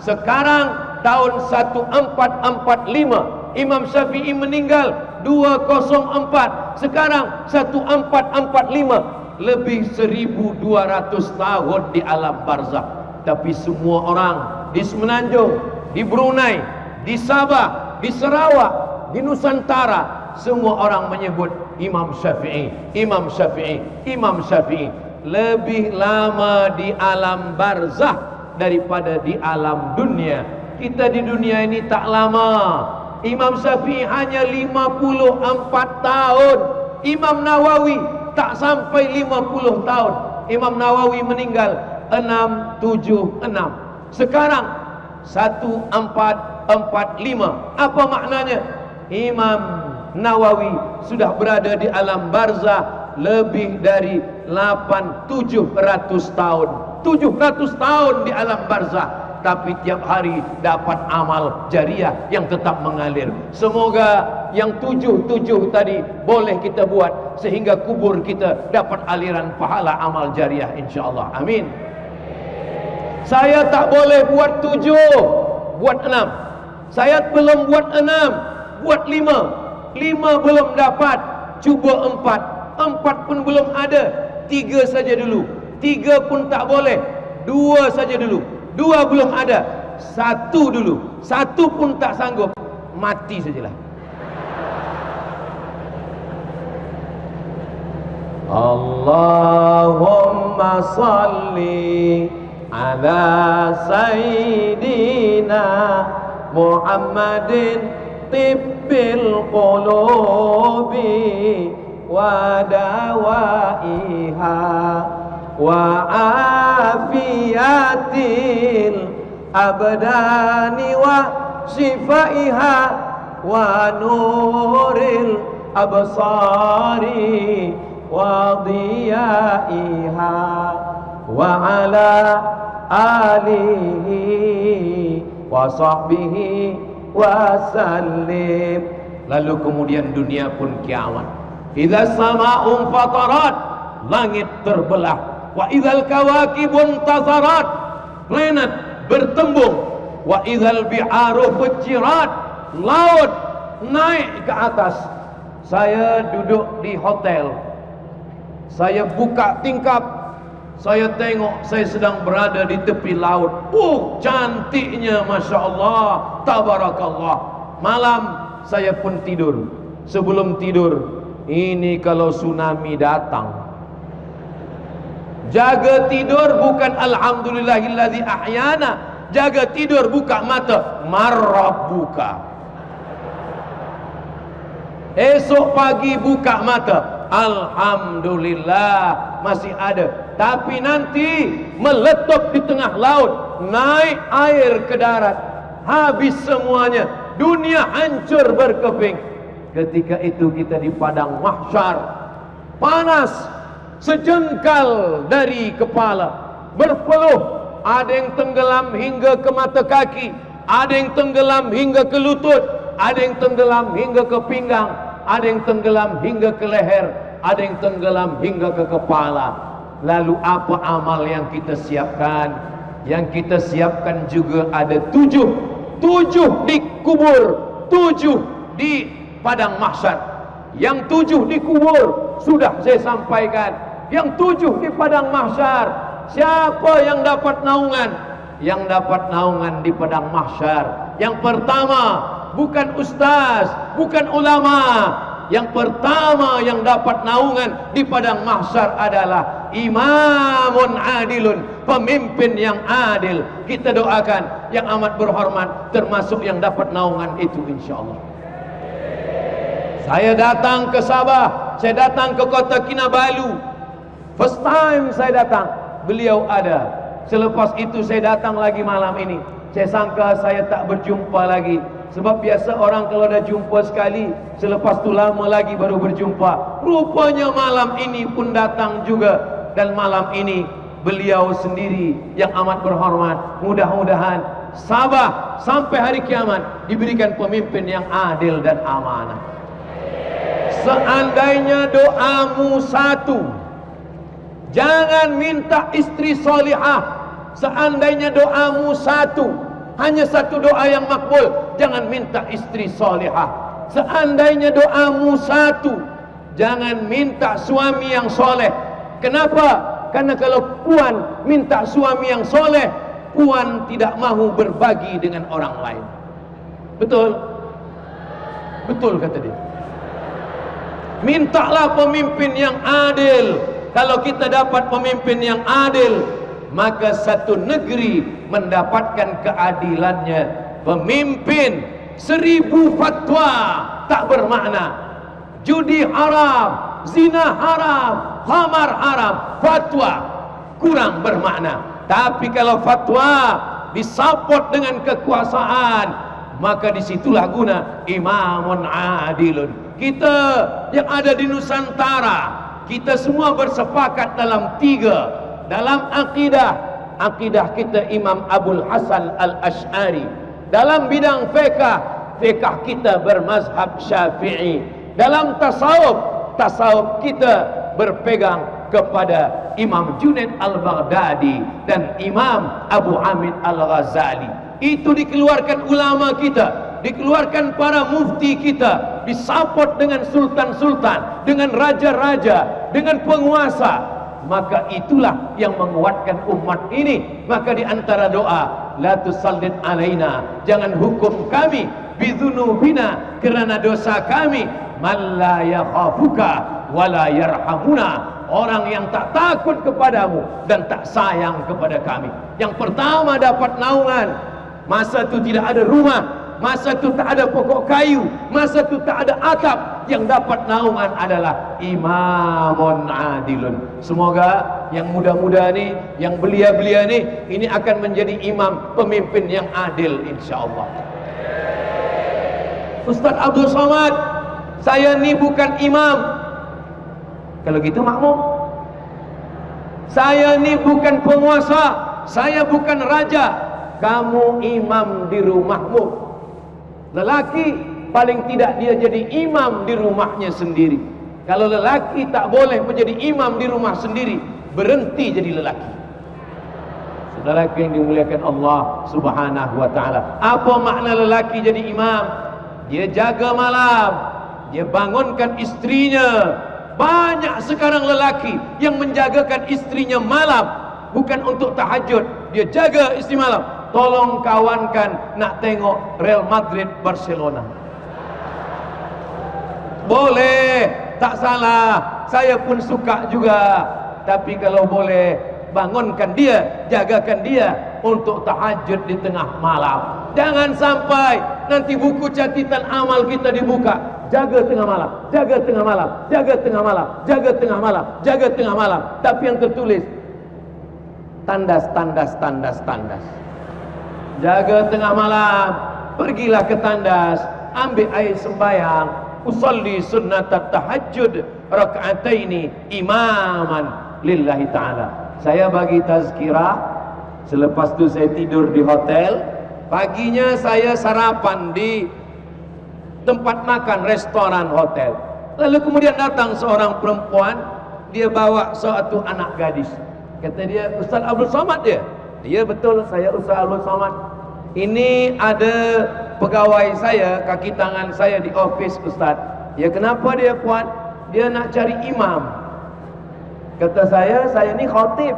sekarang tahun 1445. Imam Syafi'i meninggal 204. Sekarang 1445. Lebih 1200 tahun di alam barzakh. Tapi semua orang di Semenanjung, di Brunei, di Sabah, di Sarawak, di Nusantara, semua orang menyebut Imam Syafi'i, Imam Syafi'i, Imam Syafi'i. Lebih lama di alam barzakh daripada di alam dunia. Kita di dunia ini tak lama. Imam Syafi'i hanya 54 tahun. Imam Nawawi tak sampai 50 tahun. Imam Nawawi meninggal 676. Sekarang 1445. Apa maknanya? Imam Nawawi sudah berada di alam barzah lebih dari 700 tahun. 700 tahun di alam barzah, tapi tiap hari dapat amal jariah yang tetap mengalir. Semoga yang 7 tadi boleh kita buat sehingga kubur kita dapat aliran pahala amal jariah, insyaallah. Amin. Saya tak boleh buat 7, buat 6. Saya belum buat 6, buat 5. 5 belum dapat, cuba 4. 4 pun belum ada, 3 saja dulu. 3 pun tak boleh, 2 saja dulu. 2 belum ada, 1 dulu. 1 pun tak sanggup, mati sajalah. Allahumma salli ala sayyidina Muhammadin tibbil qulubi wa dawaiha wa afiyatil abdani wa shifaiha wa nuril absari wa diyaiha wa ala alihi wa sahbihi wasallim. Lalu kemudian dunia pun kiamat. Idza sama'un fatarat, langit terbelah. Wa idzal kawakibun tasarat, planet bertembung. Wa idzal bi'aru fujirat, laut naik ke atas. Saya duduk di hotel, saya buka tingkap, saya tengok saya sedang berada di tepi laut. Cantiknya, Masya Allah, tabarakallah. Malam saya pun tidur. Sebelum tidur, ini kalau tsunami datang, jaga tidur bukan alhamdulillahillazi ahyana. Jaga tidur, buka mata, marabbuka. Esok pagi buka mata, alhamdulillah masih ada. Tapi nanti meletup di tengah laut, naik air ke darat, habis semuanya, dunia hancur berkeping. Ketika itu kita di padang mahsyar, panas sejengkal dari kepala, berpeluh. Ada yang tenggelam hingga ke mata kaki, ada yang tenggelam hingga ke lutut, ada yang tenggelam hingga ke pinggang, ada yang tenggelam hingga ke leher, ada yang tenggelam hingga ke kepala. Lalu apa amal yang kita siapkan? Yang kita siapkan juga ada 7 di kubur, 7 di padang mahsyar. Yang 7 di kubur sudah saya sampaikan. Yang 7 di padang mahsyar, siapa yang dapat naungan? Yang dapat naungan di padang mahsyar, yang pertama bukan ustaz, bukan ulama. Yang pertama yang dapat naungan di padang mahsyar adalah imamun adilun, pemimpin yang adil. Kita doakan yang amat berhormat termasuk yang dapat naungan itu, insyaallah. Saya datang ke Sabah, saya datang ke kota Kinabalu. First time saya datang, beliau ada. Selepas itu saya datang lagi malam ini. Saya sangka saya tak berjumpa lagi. Sebab biasa orang kalau dah jumpa sekali, selepas tu lama lagi baru berjumpa. Rupanya malam ini pun datang juga. Dan malam ini beliau sendiri yang amat berhormat. Mudah-mudahan Sabah sampai hari kiamat diberikan pemimpin yang adil dan amanah. Seandainya doamu satu, jangan minta istri solihah. Seandainya doamu satu, hanya satu doa yang makbul, jangan minta istri solihah. Seandainya doamu satu, jangan minta suami yang soleh. Kenapa? Karena kalau puan minta suami yang soleh, puan tidak mahu berbagi dengan orang lain. Betul? Betul kata dia. Mintalah pemimpin yang adil. Kalau kita dapat pemimpin yang adil, maka satu negeri mendapatkan keadilannya. Pemimpin 1000 fatwa tak bermakna. Judi haram, zina haram, khamar haram, fatwa kurang bermakna. Tapi kalau fatwa disupport dengan kekuasaan, maka disitulah guna imamun adilun. Kita yang ada di Nusantara, kita semua bersepakat dalam tiga, dalam akidah kita Imam Abul Hasan Al-Ash'ari. Dalam bidang fiqh kita bermazhab Syafi'i. Dalam tasawuf kita berpegang kepada Imam Junaid Al-Baghdadi dan Imam Abu Hamid Al-Ghazali. Itu dikeluarkan ulama kita, dikeluarkan para mufti kita, disupport dengan sultan-sultan, dengan raja-raja, dengan penguasa. Maka itulah yang menguatkan umat ini. Maka di antara doa, la tusallid alaina, jangan hukum kami bidzunubina, kerana dosa kami, man la yakhafuka wala yarhamuna, orang yang tak takut kepadamu dan tak sayang kepada kami. Yang pertama dapat naungan, masa itu tidak ada rumah, masa itu tak ada pokok kayu, masa itu tak ada atap. Yang dapat naungan adalah imamun adilun. Semoga yang muda-muda ni, yang belia-belia ni, ini akan menjadi imam, pemimpin yang adil insya-Allah. Ustaz Abdul Somad, saya ni bukan imam. Kalau gitu makmum. Saya ni bukan penguasa, saya bukan raja. Kamu imam di rumahmu. Lelaki paling tidak dia jadi imam di rumahnya sendiri. Kalau lelaki tak boleh menjadi imam di rumah sendiri, berhenti jadi lelaki. Saudara yang dimuliakan Allah Subhanahu wa taala. Apa makna lelaki jadi imam? Dia jaga malam, dia bangunkan istrinya. Banyak sekarang lelaki yang menjagakan istrinya malam, bukan untuk tahajud, dia jaga istri malam. Tolong kawankan nak tengok Real Madrid Barcelona. Boleh, tak salah, saya pun suka juga. Tapi kalau boleh, bangunkan dia, jagakan dia untuk tahajud di tengah malam. Jangan sampai nanti buku catatan amal kita dibuka, jaga tengah malam, jaga tengah malam, jaga tengah malam, jaga tengah malam, jaga tengah malam. Tapi yang tertulis tandas. Jaga tengah malam, pergilah ke tandas, ambil air sembahyang, usolli sunnatat tahajud raka'ataini imaman lillahi ta'ala. Saya bagi tazkirah, selepas itu saya tidur di hotel, paginya saya sarapan di tempat makan restoran hotel. Lalu kemudian datang seorang perempuan, dia bawa suatu anak gadis. Kata dia, Ustaz Abdul Somad dia? Ya betul, saya Ustaz Abdul Somad. Ini ada pegawai saya, kaki tangan saya di office Ustaz. Ya kenapa dia puan? Dia nak cari imam. Kata saya ni khatib.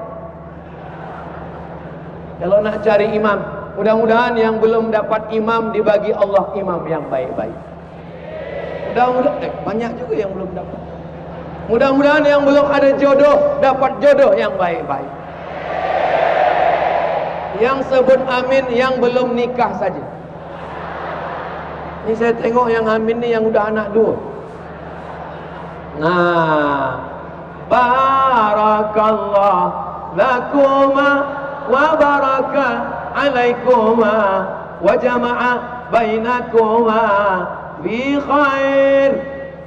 Kalau nak cari imam, mudah-mudahan yang belum dapat imam dibagi Allah imam yang baik-baik. Mudah-mudahan banyak juga yang belum dapat. Mudah-mudahan yang belum ada jodoh dapat jodoh yang baik-baik. Yang sebut amin yang belum nikah saja. Ini saya tengok yang amin ni yang udah anak dua. Nah, barakallah lakuma wa baraka alaikuma wa jama'a bainakuma fi khair.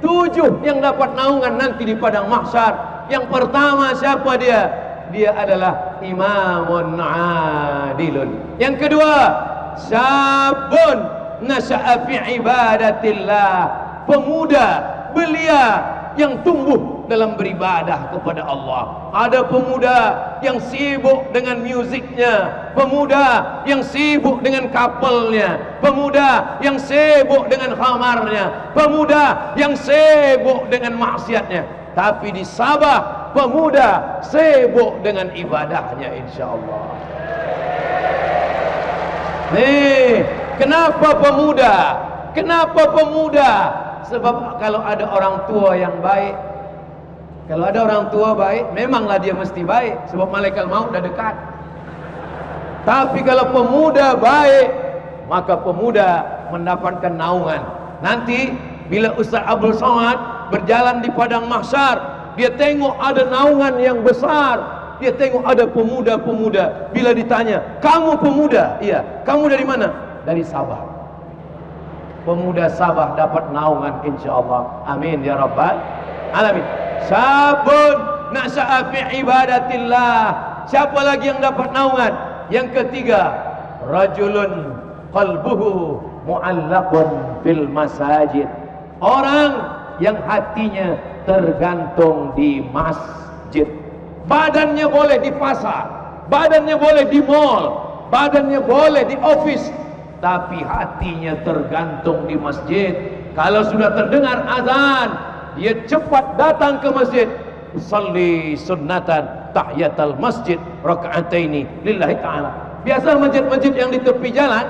7 yang dapat naungan nanti di padang mahsyar. Yang pertama siapa dia? Dia adalah imamun adilun. Yang kedua, syabun nasya'a fi ibadatillah, pemuda belia yang tumbuh dalam beribadah kepada Allah. Ada pemuda yang sibuk dengan muziknya, pemuda yang sibuk dengan kapelnya, pemuda yang sibuk dengan khamarnya, pemuda yang sibuk dengan maksiatnya. Tapi di Sabah, pemuda sibuk dengan ibadahnya insya-Allah. Nih, kenapa pemuda? Kenapa pemuda? Sebab kalau ada orang tua yang baik, kalau ada orang tua baik, memanglah dia mesti baik, sebab malaikat maut dah dekat. Tapi kalau pemuda baik, maka pemuda mendapatkan naungan. Nanti bila Ustaz Abdul Somad berjalan di padang mahsyar, dia tengok ada naungan yang besar. Dia tengok ada pemuda-pemuda. Bila ditanya, kamu pemuda? Iya. Kamu dari mana? Dari Sabah.
pemuda Sabah dapat naungan insyaallah. Amin ya rabbal alamin. Sabun nasya'a fi ibadatillah. Siapa lagi yang dapat naungan? Yang ketiga, rajulun qalbuhu mu'allaqun fil masajid. Orang yang hatinya tergantung di masjid. Badannya boleh di pasar, badannya boleh di mall, badannya boleh di office, tapi hatinya tergantung di masjid. Kalau sudah terdengar azan, dia cepat datang ke masjid. Usalli sunnatan tahiyatal masjid raka'ataini lillahi ta'ala. Biasa masjid-masjid yang di tepi jalan,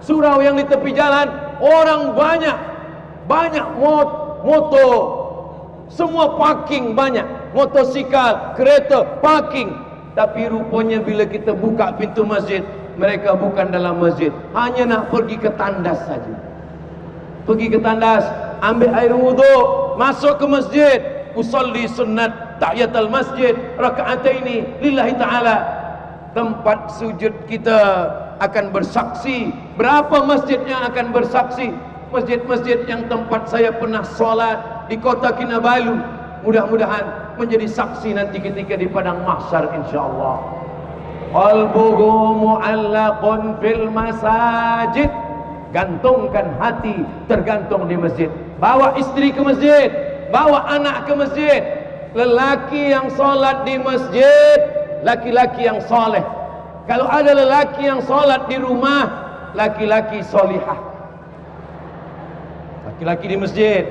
surau yang di tepi jalan, orang banyak moto, semua parking banyak, motosikal, kereta parking. Tapi rupanya bila kita buka pintu masjid, mereka bukan dalam masjid, hanya nak pergi ke tandas saja. Pergi ke tandas, ambil air wuduk, masuk ke masjid, usalli sunnat tahiyatul masjid raka'ataini lillahi ta'ala. Tempat sujud kita akan bersaksi. Berapa masjid yang akan bersaksi? Masjid-masjid yang tempat saya pernah solat di kota Kinabalu, mudah-mudahan menjadi saksi nanti ketika di padang mahsyar insyaallah. Qalbuhu mu'allaqun fil masajid. Gantungkan hati tergantung di masjid. Bawa istri ke masjid, bawa anak ke masjid. Lelaki yang solat di masjid, laki-laki yang soleh. Kalau ada lelaki yang solat di rumah, laki-laki solihah. Laki-laki di masjid,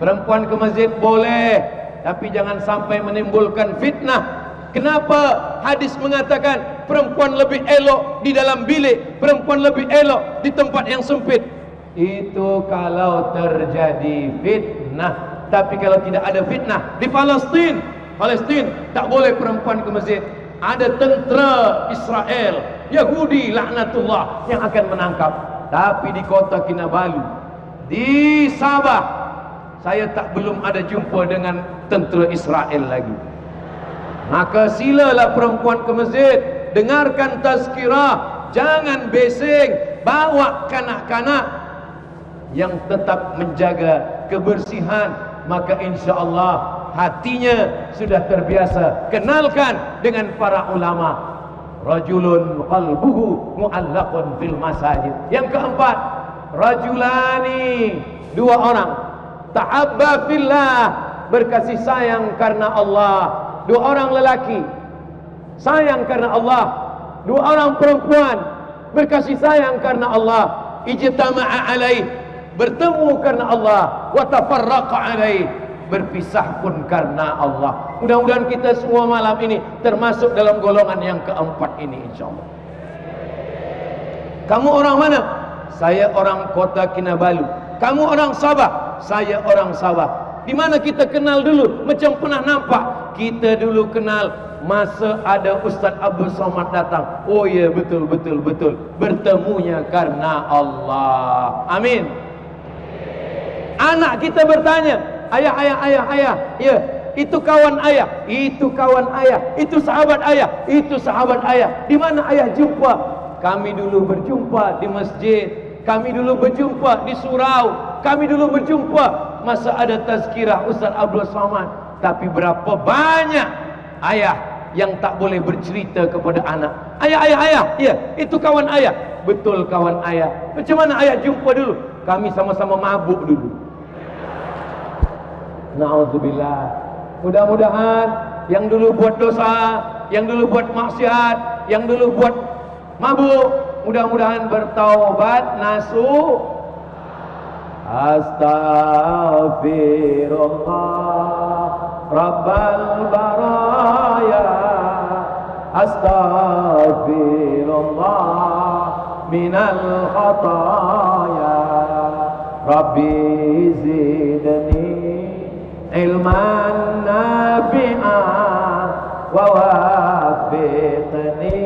perempuan ke masjid boleh, tapi jangan sampai menimbulkan fitnah. Kenapa hadis mengatakan perempuan lebih elok di dalam bilik, perempuan lebih elok di tempat yang sempit? Itu kalau terjadi fitnah. Tapi kalau tidak ada fitnah, di Palestin tak boleh perempuan ke masjid. Ada tentera Israel, Yahudi laknatullah yang akan menangkap. Tapi di kota Kinabalu, di Sabah, saya belum ada jumpa dengan tentera Israel lagi. Maka silalah perempuan ke masjid, dengarkan tazkirah, jangan besing, bawa kanak-kanak yang tetap menjaga kebersihan, maka insyaallah hatinya sudah terbiasa. Kenalkan dengan para ulama. Rajulun qalbuhu mu'allaqun fil masajid. Yang keempat, rajulani, dua orang, tahabba fillah, berkasih sayang karena Allah. Dua orang lelaki sayang karena Allah, dua orang perempuan berkasih sayang karena Allah. Ijtama'a alaih, bertemu karena Allah, wa tafarraqa alaih, berpisah pun karena Allah. Mudah-mudahan kita semua malam ini termasuk dalam golongan yang keempat ini insyaallah. Kamu orang mana? Saya orang kota Kinabalu. Kamu orang Sabah? Saya orang Sabah. Di mana kita kenal dulu? Macam pernah nampak. Kita dulu kenal masa ada Ustaz Abdul Somad datang. Oh ya, betul. Bertemunya karena Allah. Amin. Anak kita bertanya, ayah, ya, itu kawan ayah, itu kawan ayah, itu sahabat ayah, itu sahabat ayah. Di mana ayah jumpa? Kami dulu berjumpa di masjid, kami dulu berjumpa di surau, kami dulu berjumpa masa ada tazkirah Ustaz Abdul Somad. Tapi berapa banyak ayah yang tak boleh bercerita kepada anak. Ayah, ya, itu kawan ayah. Betul, kawan ayah. Macam mana ayah jumpa dulu? Kami sama-sama mabuk dulu. Na'udzubillah. Mudah-mudahan yang dulu buat dosa, yang dulu buat maksiat, yang dulu buat mabuk, mudah-mudahan bertaubat nasuh. Astaghfirullah Rabbal baraya, astaghfirullah minal khataya, Rabbi zidni ilman nafi'an wa wafiqni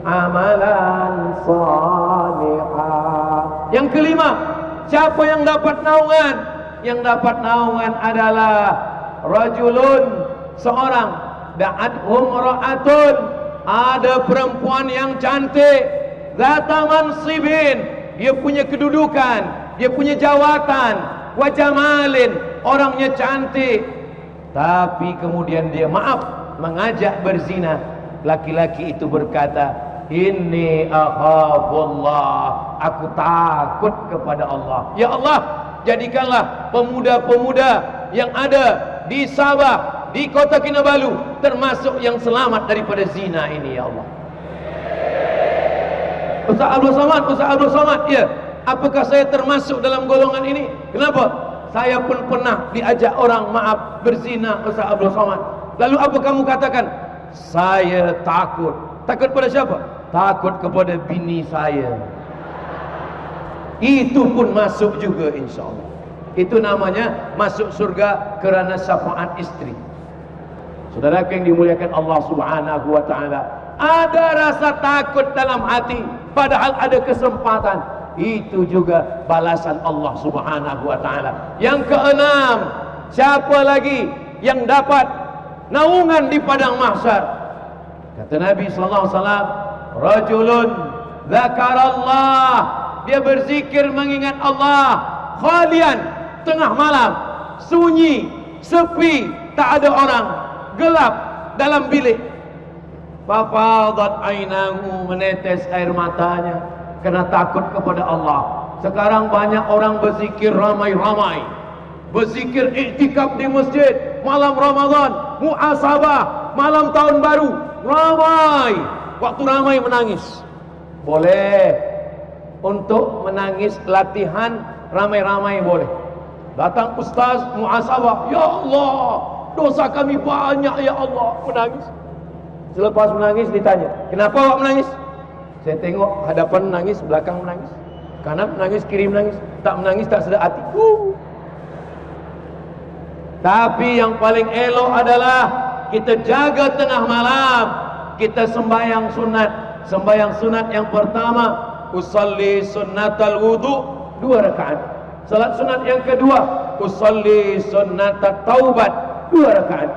amalan salihah. Yang kelima, siapa yang dapat naungan? Yang dapat naungan adalah rajulun, seorang, da'athum ra'atun, ada perempuan yang cantik, zata mansibin, dia punya kedudukan, dia punya jawatan, wajah malin, orangnya cantik, tapi kemudian dia mengajak berzina. Laki-laki itu berkata, inni akhafullah, aku takut kepada Allah. Ya Allah, jadikanlah pemuda-pemuda yang ada di Sabah, di Kota Kinabalu termasuk yang selamat daripada zina ini, ya Allah. Ustaz Abdul Somad, ya, apakah saya termasuk dalam golongan ini? Kenapa? Saya pun pernah diajak orang berzina, Ustaz Abdul Somad. Lalu apa kamu katakan? Saya takut. Takut pada siapa? Takut kepada bini saya. Itu pun masuk juga, insya Allah. Itu namanya masuk surga kerana syafaat istri. Saudara yang dimuliakan Allah Subhanahu wa taala, ada rasa takut dalam hati padahal ada kesempatan. Itu juga balasan Allah Subhanahu wa taala. Yang keenam, siapa lagi yang dapat naungan di padang mahsyar? Kata Nabi sallallahu alaihi wasallam, rajulun zakarallah, dia berzikir mengingat Allah, khalian, tengah malam, sunyi, sepi, tak ada orang, gelap dalam bilik. Fafadat ainahu, menetes air matanya kerana takut kepada Allah. Sekarang banyak orang berzikir ramai-ramai, berzikir iktikaf di masjid, malam Ramadan, muhasabah, malam tahun baru, ramai. Waktu ramai menangis. Boleh. Untuk menangis latihan ramai-ramai boleh. Datang ustaz muhasabah, ya Allah, dosa kami banyak ya Allah, menangis. Selepas menangis ditanya, kenapa awak menangis? Saya tengok hadapan menangis, belakang menangis, kanan menangis, kiri menangis, tak menangis tak sedar hati. Tapi yang paling elok adalah kita jaga tengah malam, kita sembahyang sunat. Sembahyang sunat yang pertama, usalli sunnatal wudu, 2 rakaat. Salat sunat yang kedua, usalli sunnatat taubat, 2 rakaat.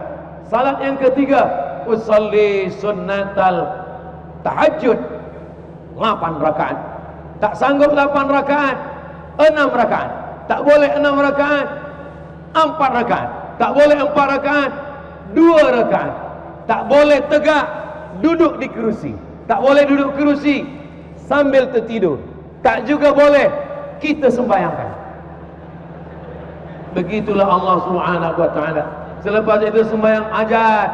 Salat yang ketiga, usalli sunnatal tahajud, 8 rakaat. Tak sanggup 8 rakaat, 6 rakaat. Tak boleh 6 rakaat, 4 rakaat. Tak boleh 4 rakaat, 2 rakaat. Tak boleh tegak, duduk di kerusi. Tak boleh duduk kerusi sambil tertidur. Tak juga boleh kita sembahyangkan. Begitulah Allah Subhanahu wa taala. Selepas itu sembahyang hajat,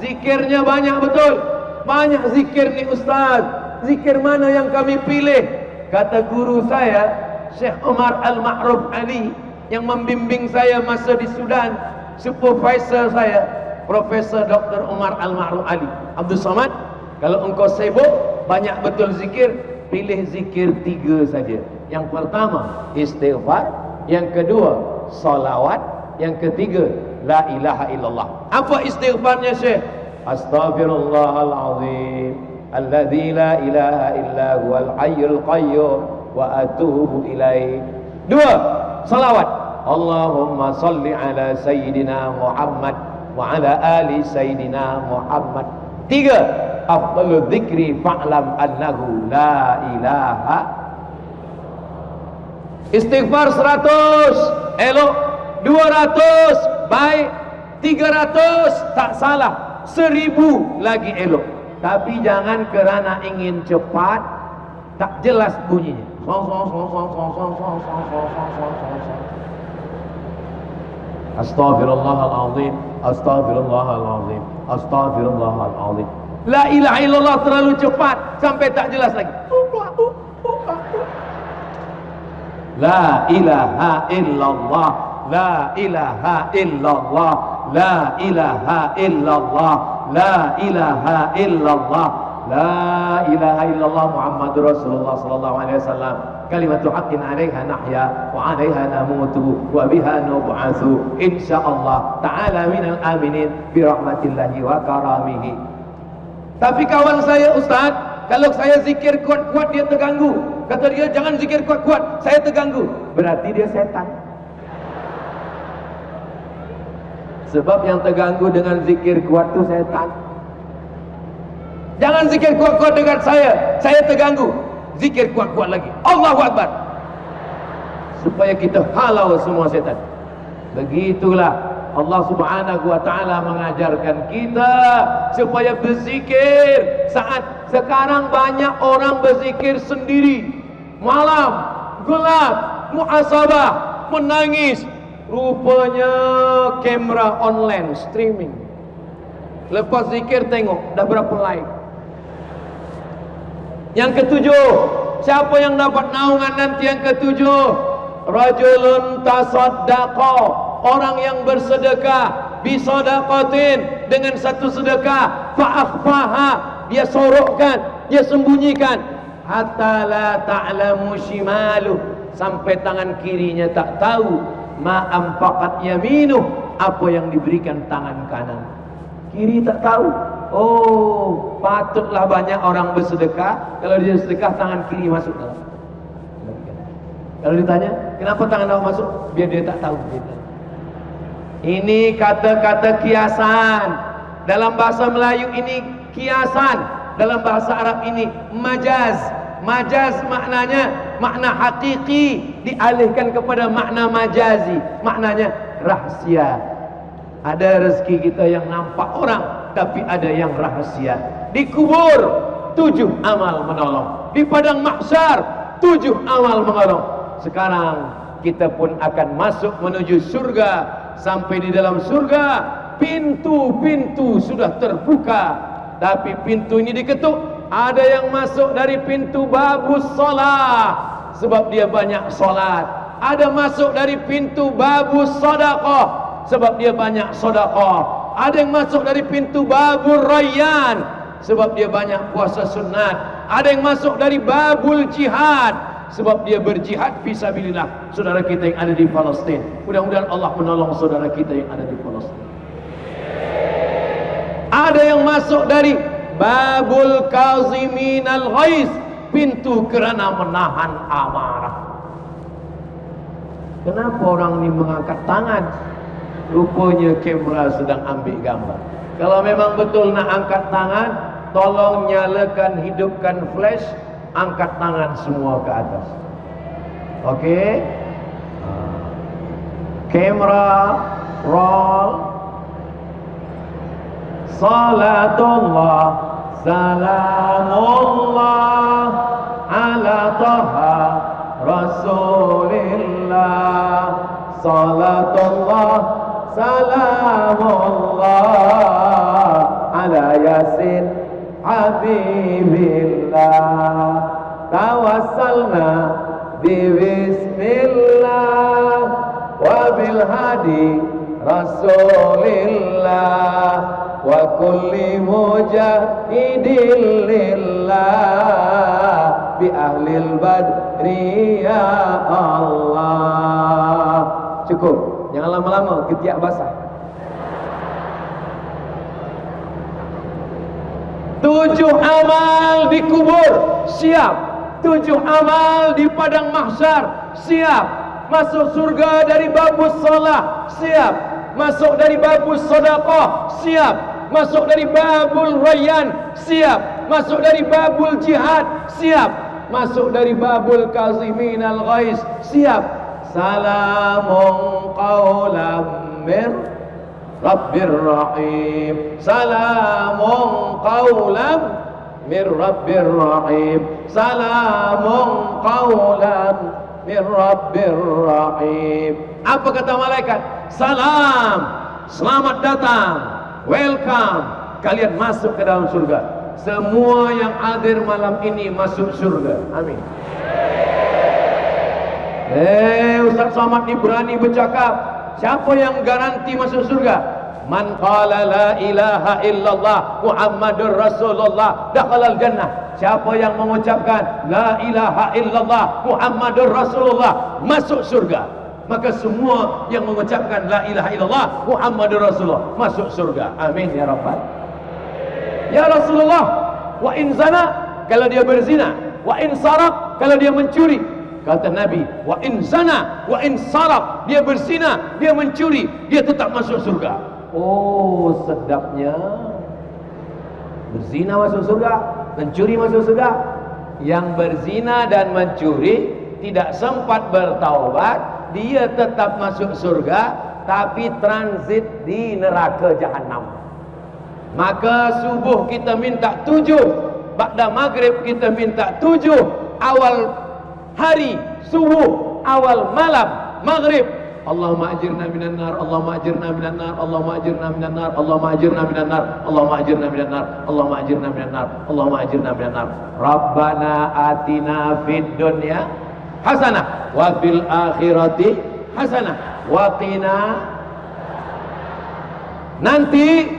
zikirnya banyak betul. Banyak zikir ni ustaz. Zikir mana yang kami pilih? Kata guru saya, Syekh Umar Al-Ma'ruf Ali, yang membimbing saya masa di Sudan, supervisor saya, Profesor Dr. Umar Al-Ma'ruf Ali. Abdul Somad, kalau engkau sibuk banyak betul zikir, pilih zikir 3 saja. Yang pertama istighfar, yang kedua salawat, yang ketiga la ilaha illallah. Apa istighfarnya Syekh? Astaghfirullahalazim alladzi la ilaha illa huwal hayyul qayyum wa atubu ilaih. 2 salawat, Allahumma salli ala sayyidina Muhammad wa ala ali sayyidina Muhammad. 3 afdalu dzikri fa'lam annahu la ilaha. Istighfar 100 elok, 200 baik, 300 tak salah, 1000 lagi elok. Tapi jangan kerana ingin cepat tak jelas bunyinya. Astaghfirullahalazim, astaghfirullahalazim, astaghfirullahalazim. La ilaha illallah terlalu cepat sampai tak jelas lagi. La ilaha illallah, la ilaha illallah, la ilaha illallah, la ilaha illallah, la ilaha illallah Muhammadur Rasulullah sallallahu alaihi wasallam. Kalimatu haqqin 'alaiha nahya wa 'alaiha namutu wa biha nub'atsu insyaallah ta'ala minal aminin bi rahmatillahi wa karamihi. Tapi kawan saya ustaz, kalau saya zikir kuat-kuat dia terganggu. Kata dia jangan zikir kuat-kuat, saya terganggu. Berarti dia setan. Sebab yang terganggu dengan zikir kuat itu setan. Jangan zikir kuat-kuat dekat saya terganggu. Zikir kuat-kuat lagi, Allahu Akbar. supaya kita halau semua setan. Begitulah Allah Subhanahu wa taala mengajarkan kita supaya berzikir. Saat sekarang banyak orang berzikir sendiri, malam, gelap, muhasabah, menangis. Rupanya kamera online streaming. Lepas zikir tengok dah berapa like. Yang ketujuh, siapa yang dapat naungan nanti yang ketujuh? Rajulun tasaddaqa, orang yang bersedekah bisadaqatin, dengan satu sedekah, fa'akhfaha, dia sorokkan, dia sembunyikan, hatta la ta'lamu shimaluh, sampai tangan kirinya tak tahu, ma anfaqat yaminuh, apa yang diberikan tangan kanan. Kiri tak tahu. Oh, patutlah banyak orang bersedekah. Kalau dia sedekah, tangan kiri masuk dalam. Kalau ditanya, kenapa tangan awak masuk? Biar dia tak tahu. Ini kata-kata kiasan. Dalam bahasa Melayu ini kiasan. Dalam bahasa Arab ini majaz. Majaz maknanya makna hakiki dialihkan kepada makna majazi. Maknanya rahsia. Ada rezeki kita yang nampak orang, tapi ada yang rahasia. Di kubur 7 amal menolong. Di padang mahsyar 7 amal menolong. Sekarang kita pun akan masuk menuju surga. Sampai di dalam surga, pintu-pintu sudah terbuka, tapi pintu ini diketuk. Ada yang masuk dari pintu babus solah, sebab dia banyak solat. Ada masuk dari pintu babus sedekah, sebab dia banyak sedekah. Ada yang masuk dari pintu babur rayyan, sebab dia banyak puasa sunat. Ada yang masuk dari babul jihad, sebab dia berjihad fisabilillah. Saudara kita yang ada di Palestin, mudah-mudahan Allah menolong saudara kita yang ada di Palestin. Ada yang masuk dari babul kazimin al-ghaiz, pintu kerana menahan amarah. Kenapa orang ini mengangkat tangan? Rupanya kamera sedang ambil gambar. Kalau memang betul nak angkat tangan, tolong nyalakan, hidupkan flash, angkat tangan semua ke atas. Okey? Kamera roll. Salatullah salamullah ala taha rasulillah. Salatullah salamullah ala yasin habibillah. Tawassalna bismillah wa bil hadi rasulillah wa kulli mujahidin lillah bi ahlil badri ya Allah. Cukup, jangan lama-lama, ketiak basah. 7 amal di kubur siap, 7 amal di padang mahsyar siap. Masuk surga dari babus salah siap, masuk dari babus sedekah siap, masuk dari babul rayyan siap, masuk dari babul jihad siap, masuk dari babul kazimin al-ghaiz siap. Salamun qawlan min Rabbir Rahim. Salamun qawlan min Rabbir Rahim. Salamun qawlan min Rabbir Rahim. Apa kata malaikat? Salam, selamat datang, welcome, kalian masuk ke dalam surga. Semua yang hadir malam ini masuk surga. Amin. Ustaz Somad ni berani bercakap. Siapa yang garanti masuk surga? Man qala la ilaha illallah Muhammadur Rasulullah dakhalal jannah. Siapa yang mengucapkan la ilaha illallah Muhammadur Rasulullah masuk surga. Maka semua yang mengucapkan la ilaha illallah Muhammadur Rasulullah masuk surga. Amin ya rabbal. Ya Rasulullah, wa in zana, kalau dia berzina, wa in sarak, kalau dia mencuri. Kata Nabi, wa in zana wa in sarak, dia berzina, dia mencuri, dia tetap masuk surga. Oh, sedapnya. Berzina masuk surga, mencuri masuk surga. Yang berzina dan mencuri tidak sempat bertaubat, dia tetap masuk surga, tapi transit di neraka jahanam. Maka subuh kita minta 7, ba'da maghrib kita minta 7, awal hari subuh, awal malam maghrib. Allahumma ajirna minan nar, Allahumma ajirna minan nar, Allahumma ajirna minan nar, Allahumma ajirna minan nar, Allahumma ajirna minan nar, Allahumma ajirna minan nar, Allahumma ajirna minan nar. Rabbana atina fid dunya hasanah wa fil akhirati hasanah wa qina. Nanti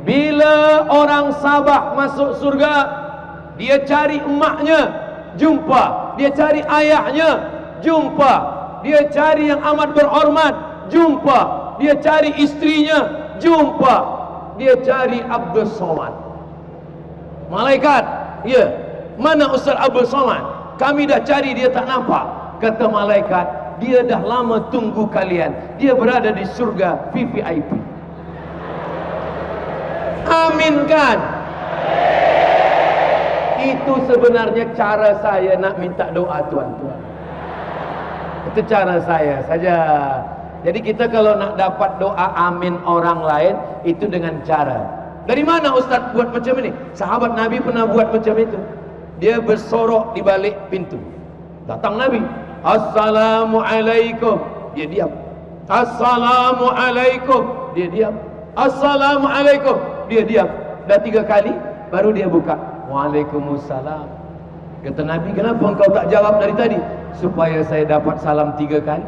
bila orang Sabah masuk surga, dia cari emaknya, jumpa. Dia cari ayahnya, jumpa. Dia cari yang amat berhormat, jumpa. Dia cari istrinya, jumpa. Dia cari Abdul Somad. Malaikat, ya, mana Ustaz Abdul Somad? Kami dah cari, dia tak nampak. Kata malaikat, dia dah lama tunggu kalian. Dia berada di surga VVIP. Amin kan? Itu sebenarnya cara saya nak minta doa tuan-tuan. Itu cara saya saja. Jadi kita kalau nak dapat doa amin orang lain, itu dengan cara. Dari mana Ustaz buat macam ini? Sahabat Nabi pernah buat macam itu. Dia bersorok di balik pintu. Datang Nabi, Assalamualaikum. Dia diam. Assalamualaikum. Dia diam. Assalamualaikum. Dia diam. Dah 3 kali, baru dia buka. Waalaikumsalam. Kata Nabi, kenapa engkau tak jawab dari tadi? Supaya saya dapat salam 3 kali.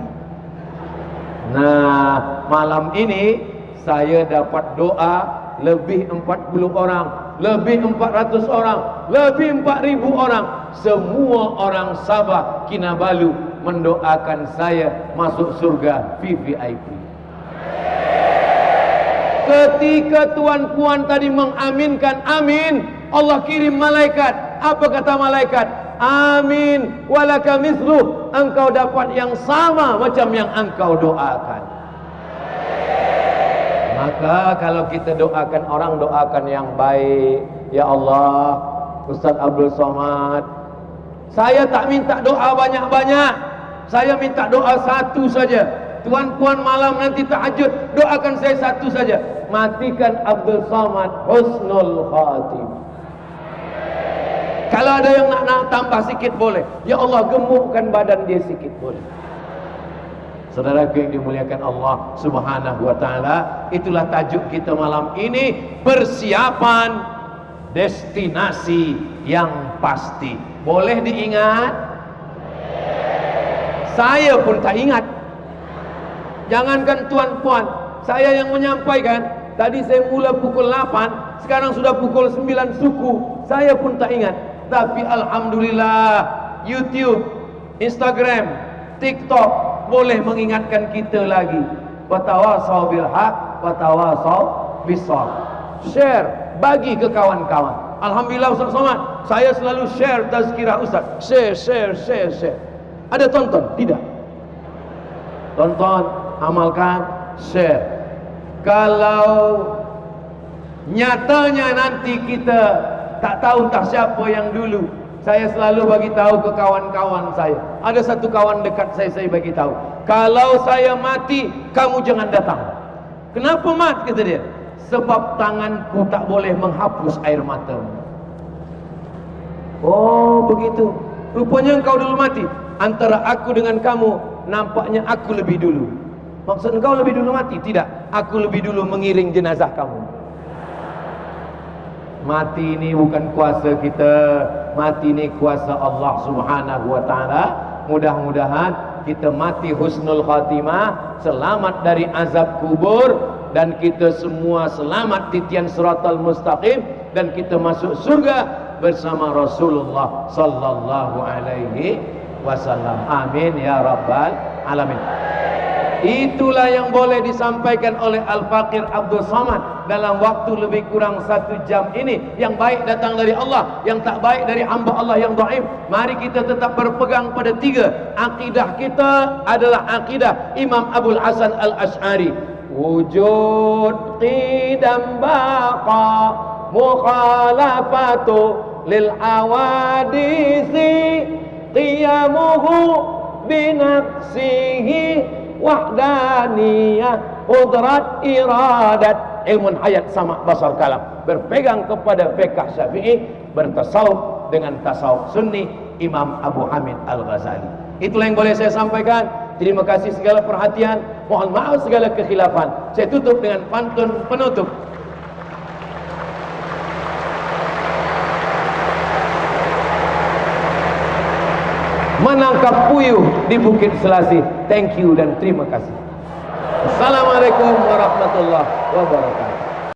Nah, malam ini saya dapat doa lebih 40 orang, lebih 400 orang, lebih 4.000 orang. Semua orang Sabah Kinabalu mendoakan saya masuk surga VVIP. Ketika tuan-puan tadi mengaminkan amin, Allah kirim malaikat. Apa kata malaikat? Amin walaka mithlu. Engkau dapat yang sama macam yang engkau doakan. Maka kalau kita doakan orang, doakan yang baik. Ya Allah, Ustaz Abdul Somad, saya tak minta doa banyak-banyak. Saya minta doa satu saja. Tuan-puan malam nanti tahajud, doakan saya satu saja. Matikan Abdul Somad husnul khatimah. Kalau ada yang nak tambah sikit boleh. Ya Allah, gemukkan badan dia sikit boleh. Saudaraku yang dimuliakan Allah Subhanahu wa taala, itulah tajuk kita malam ini, persiapan destinasi yang pasti. Boleh diingat? Saya pun tak ingat. Jangankan tuan-puan, saya yang menyampaikan. Tadi saya mula pukul 8, sekarang sudah pukul 9 suku. Saya pun tak ingat. Tapi alhamdulillah, YouTube, Instagram, TikTok boleh mengingatkan kita lagi. Watawasau bil haq, watawasau bisabr. Share, bagi ke kawan-kawan. Alhamdulillah Ustaz Somad, saya selalu share tazkirah Ustaz. Share. Ada tonton? Tidak. Tonton, amalkan, share. Kalau nyatanya nanti kita tak tahu entah siapa yang dulu, saya selalu bagi tahu ke kawan-kawan saya. Ada satu kawan dekat saya bagi tahu, kalau saya mati, kamu jangan datang. Kenapa mat? Kata dia, sebab tanganku tak boleh menghapus air mata. Oh begitu. Rupanya engkau dulu mati. Antara aku dengan kamu, nampaknya aku lebih dulu. Maksud engkau lebih dulu mati? Tidak, aku lebih dulu mengiring jenazah kamu. Mati ini bukan kuasa kita, mati ini kuasa Allah Subhanahu wa taala. Mudah-mudahan kita mati husnul khatimah, selamat dari azab kubur, dan kita semua selamat titian siratal mustaqim, dan kita masuk surga bersama Rasulullah sallallahu alaihi wasallam. Amin ya rabbal alamin. Itulah yang boleh disampaikan oleh Al-Faqir Abdul Somad dalam waktu lebih kurang 1 jam ini. Yang baik datang dari Allah, yang tak baik dari hamba Allah yang dhaif. Mari kita tetap berpegang pada 3. Akidah kita adalah akidah Imam Abul Hasan Al-Ash'ari. Wujud qidam baqa mukhalafatu lil awadisi qiyamuhu binafsihi wahdaniyah qudrat iradat. Ilmu hayat sama basar kalam, berpegang kepada fiqh Syafi'i, bertasawuf dengan tasawuf Sunni Imam Abu Hamid Al-Ghazali. Itulah yang boleh saya sampaikan. Terima kasih segala perhatian, mohon maaf segala kekhilafan. Saya tutup dengan pantun penutup. Menangkap puyuh di Bukit Selasih. Thank you dan terima kasih. Assalamualaikum warahmatullahi wabarakatuh.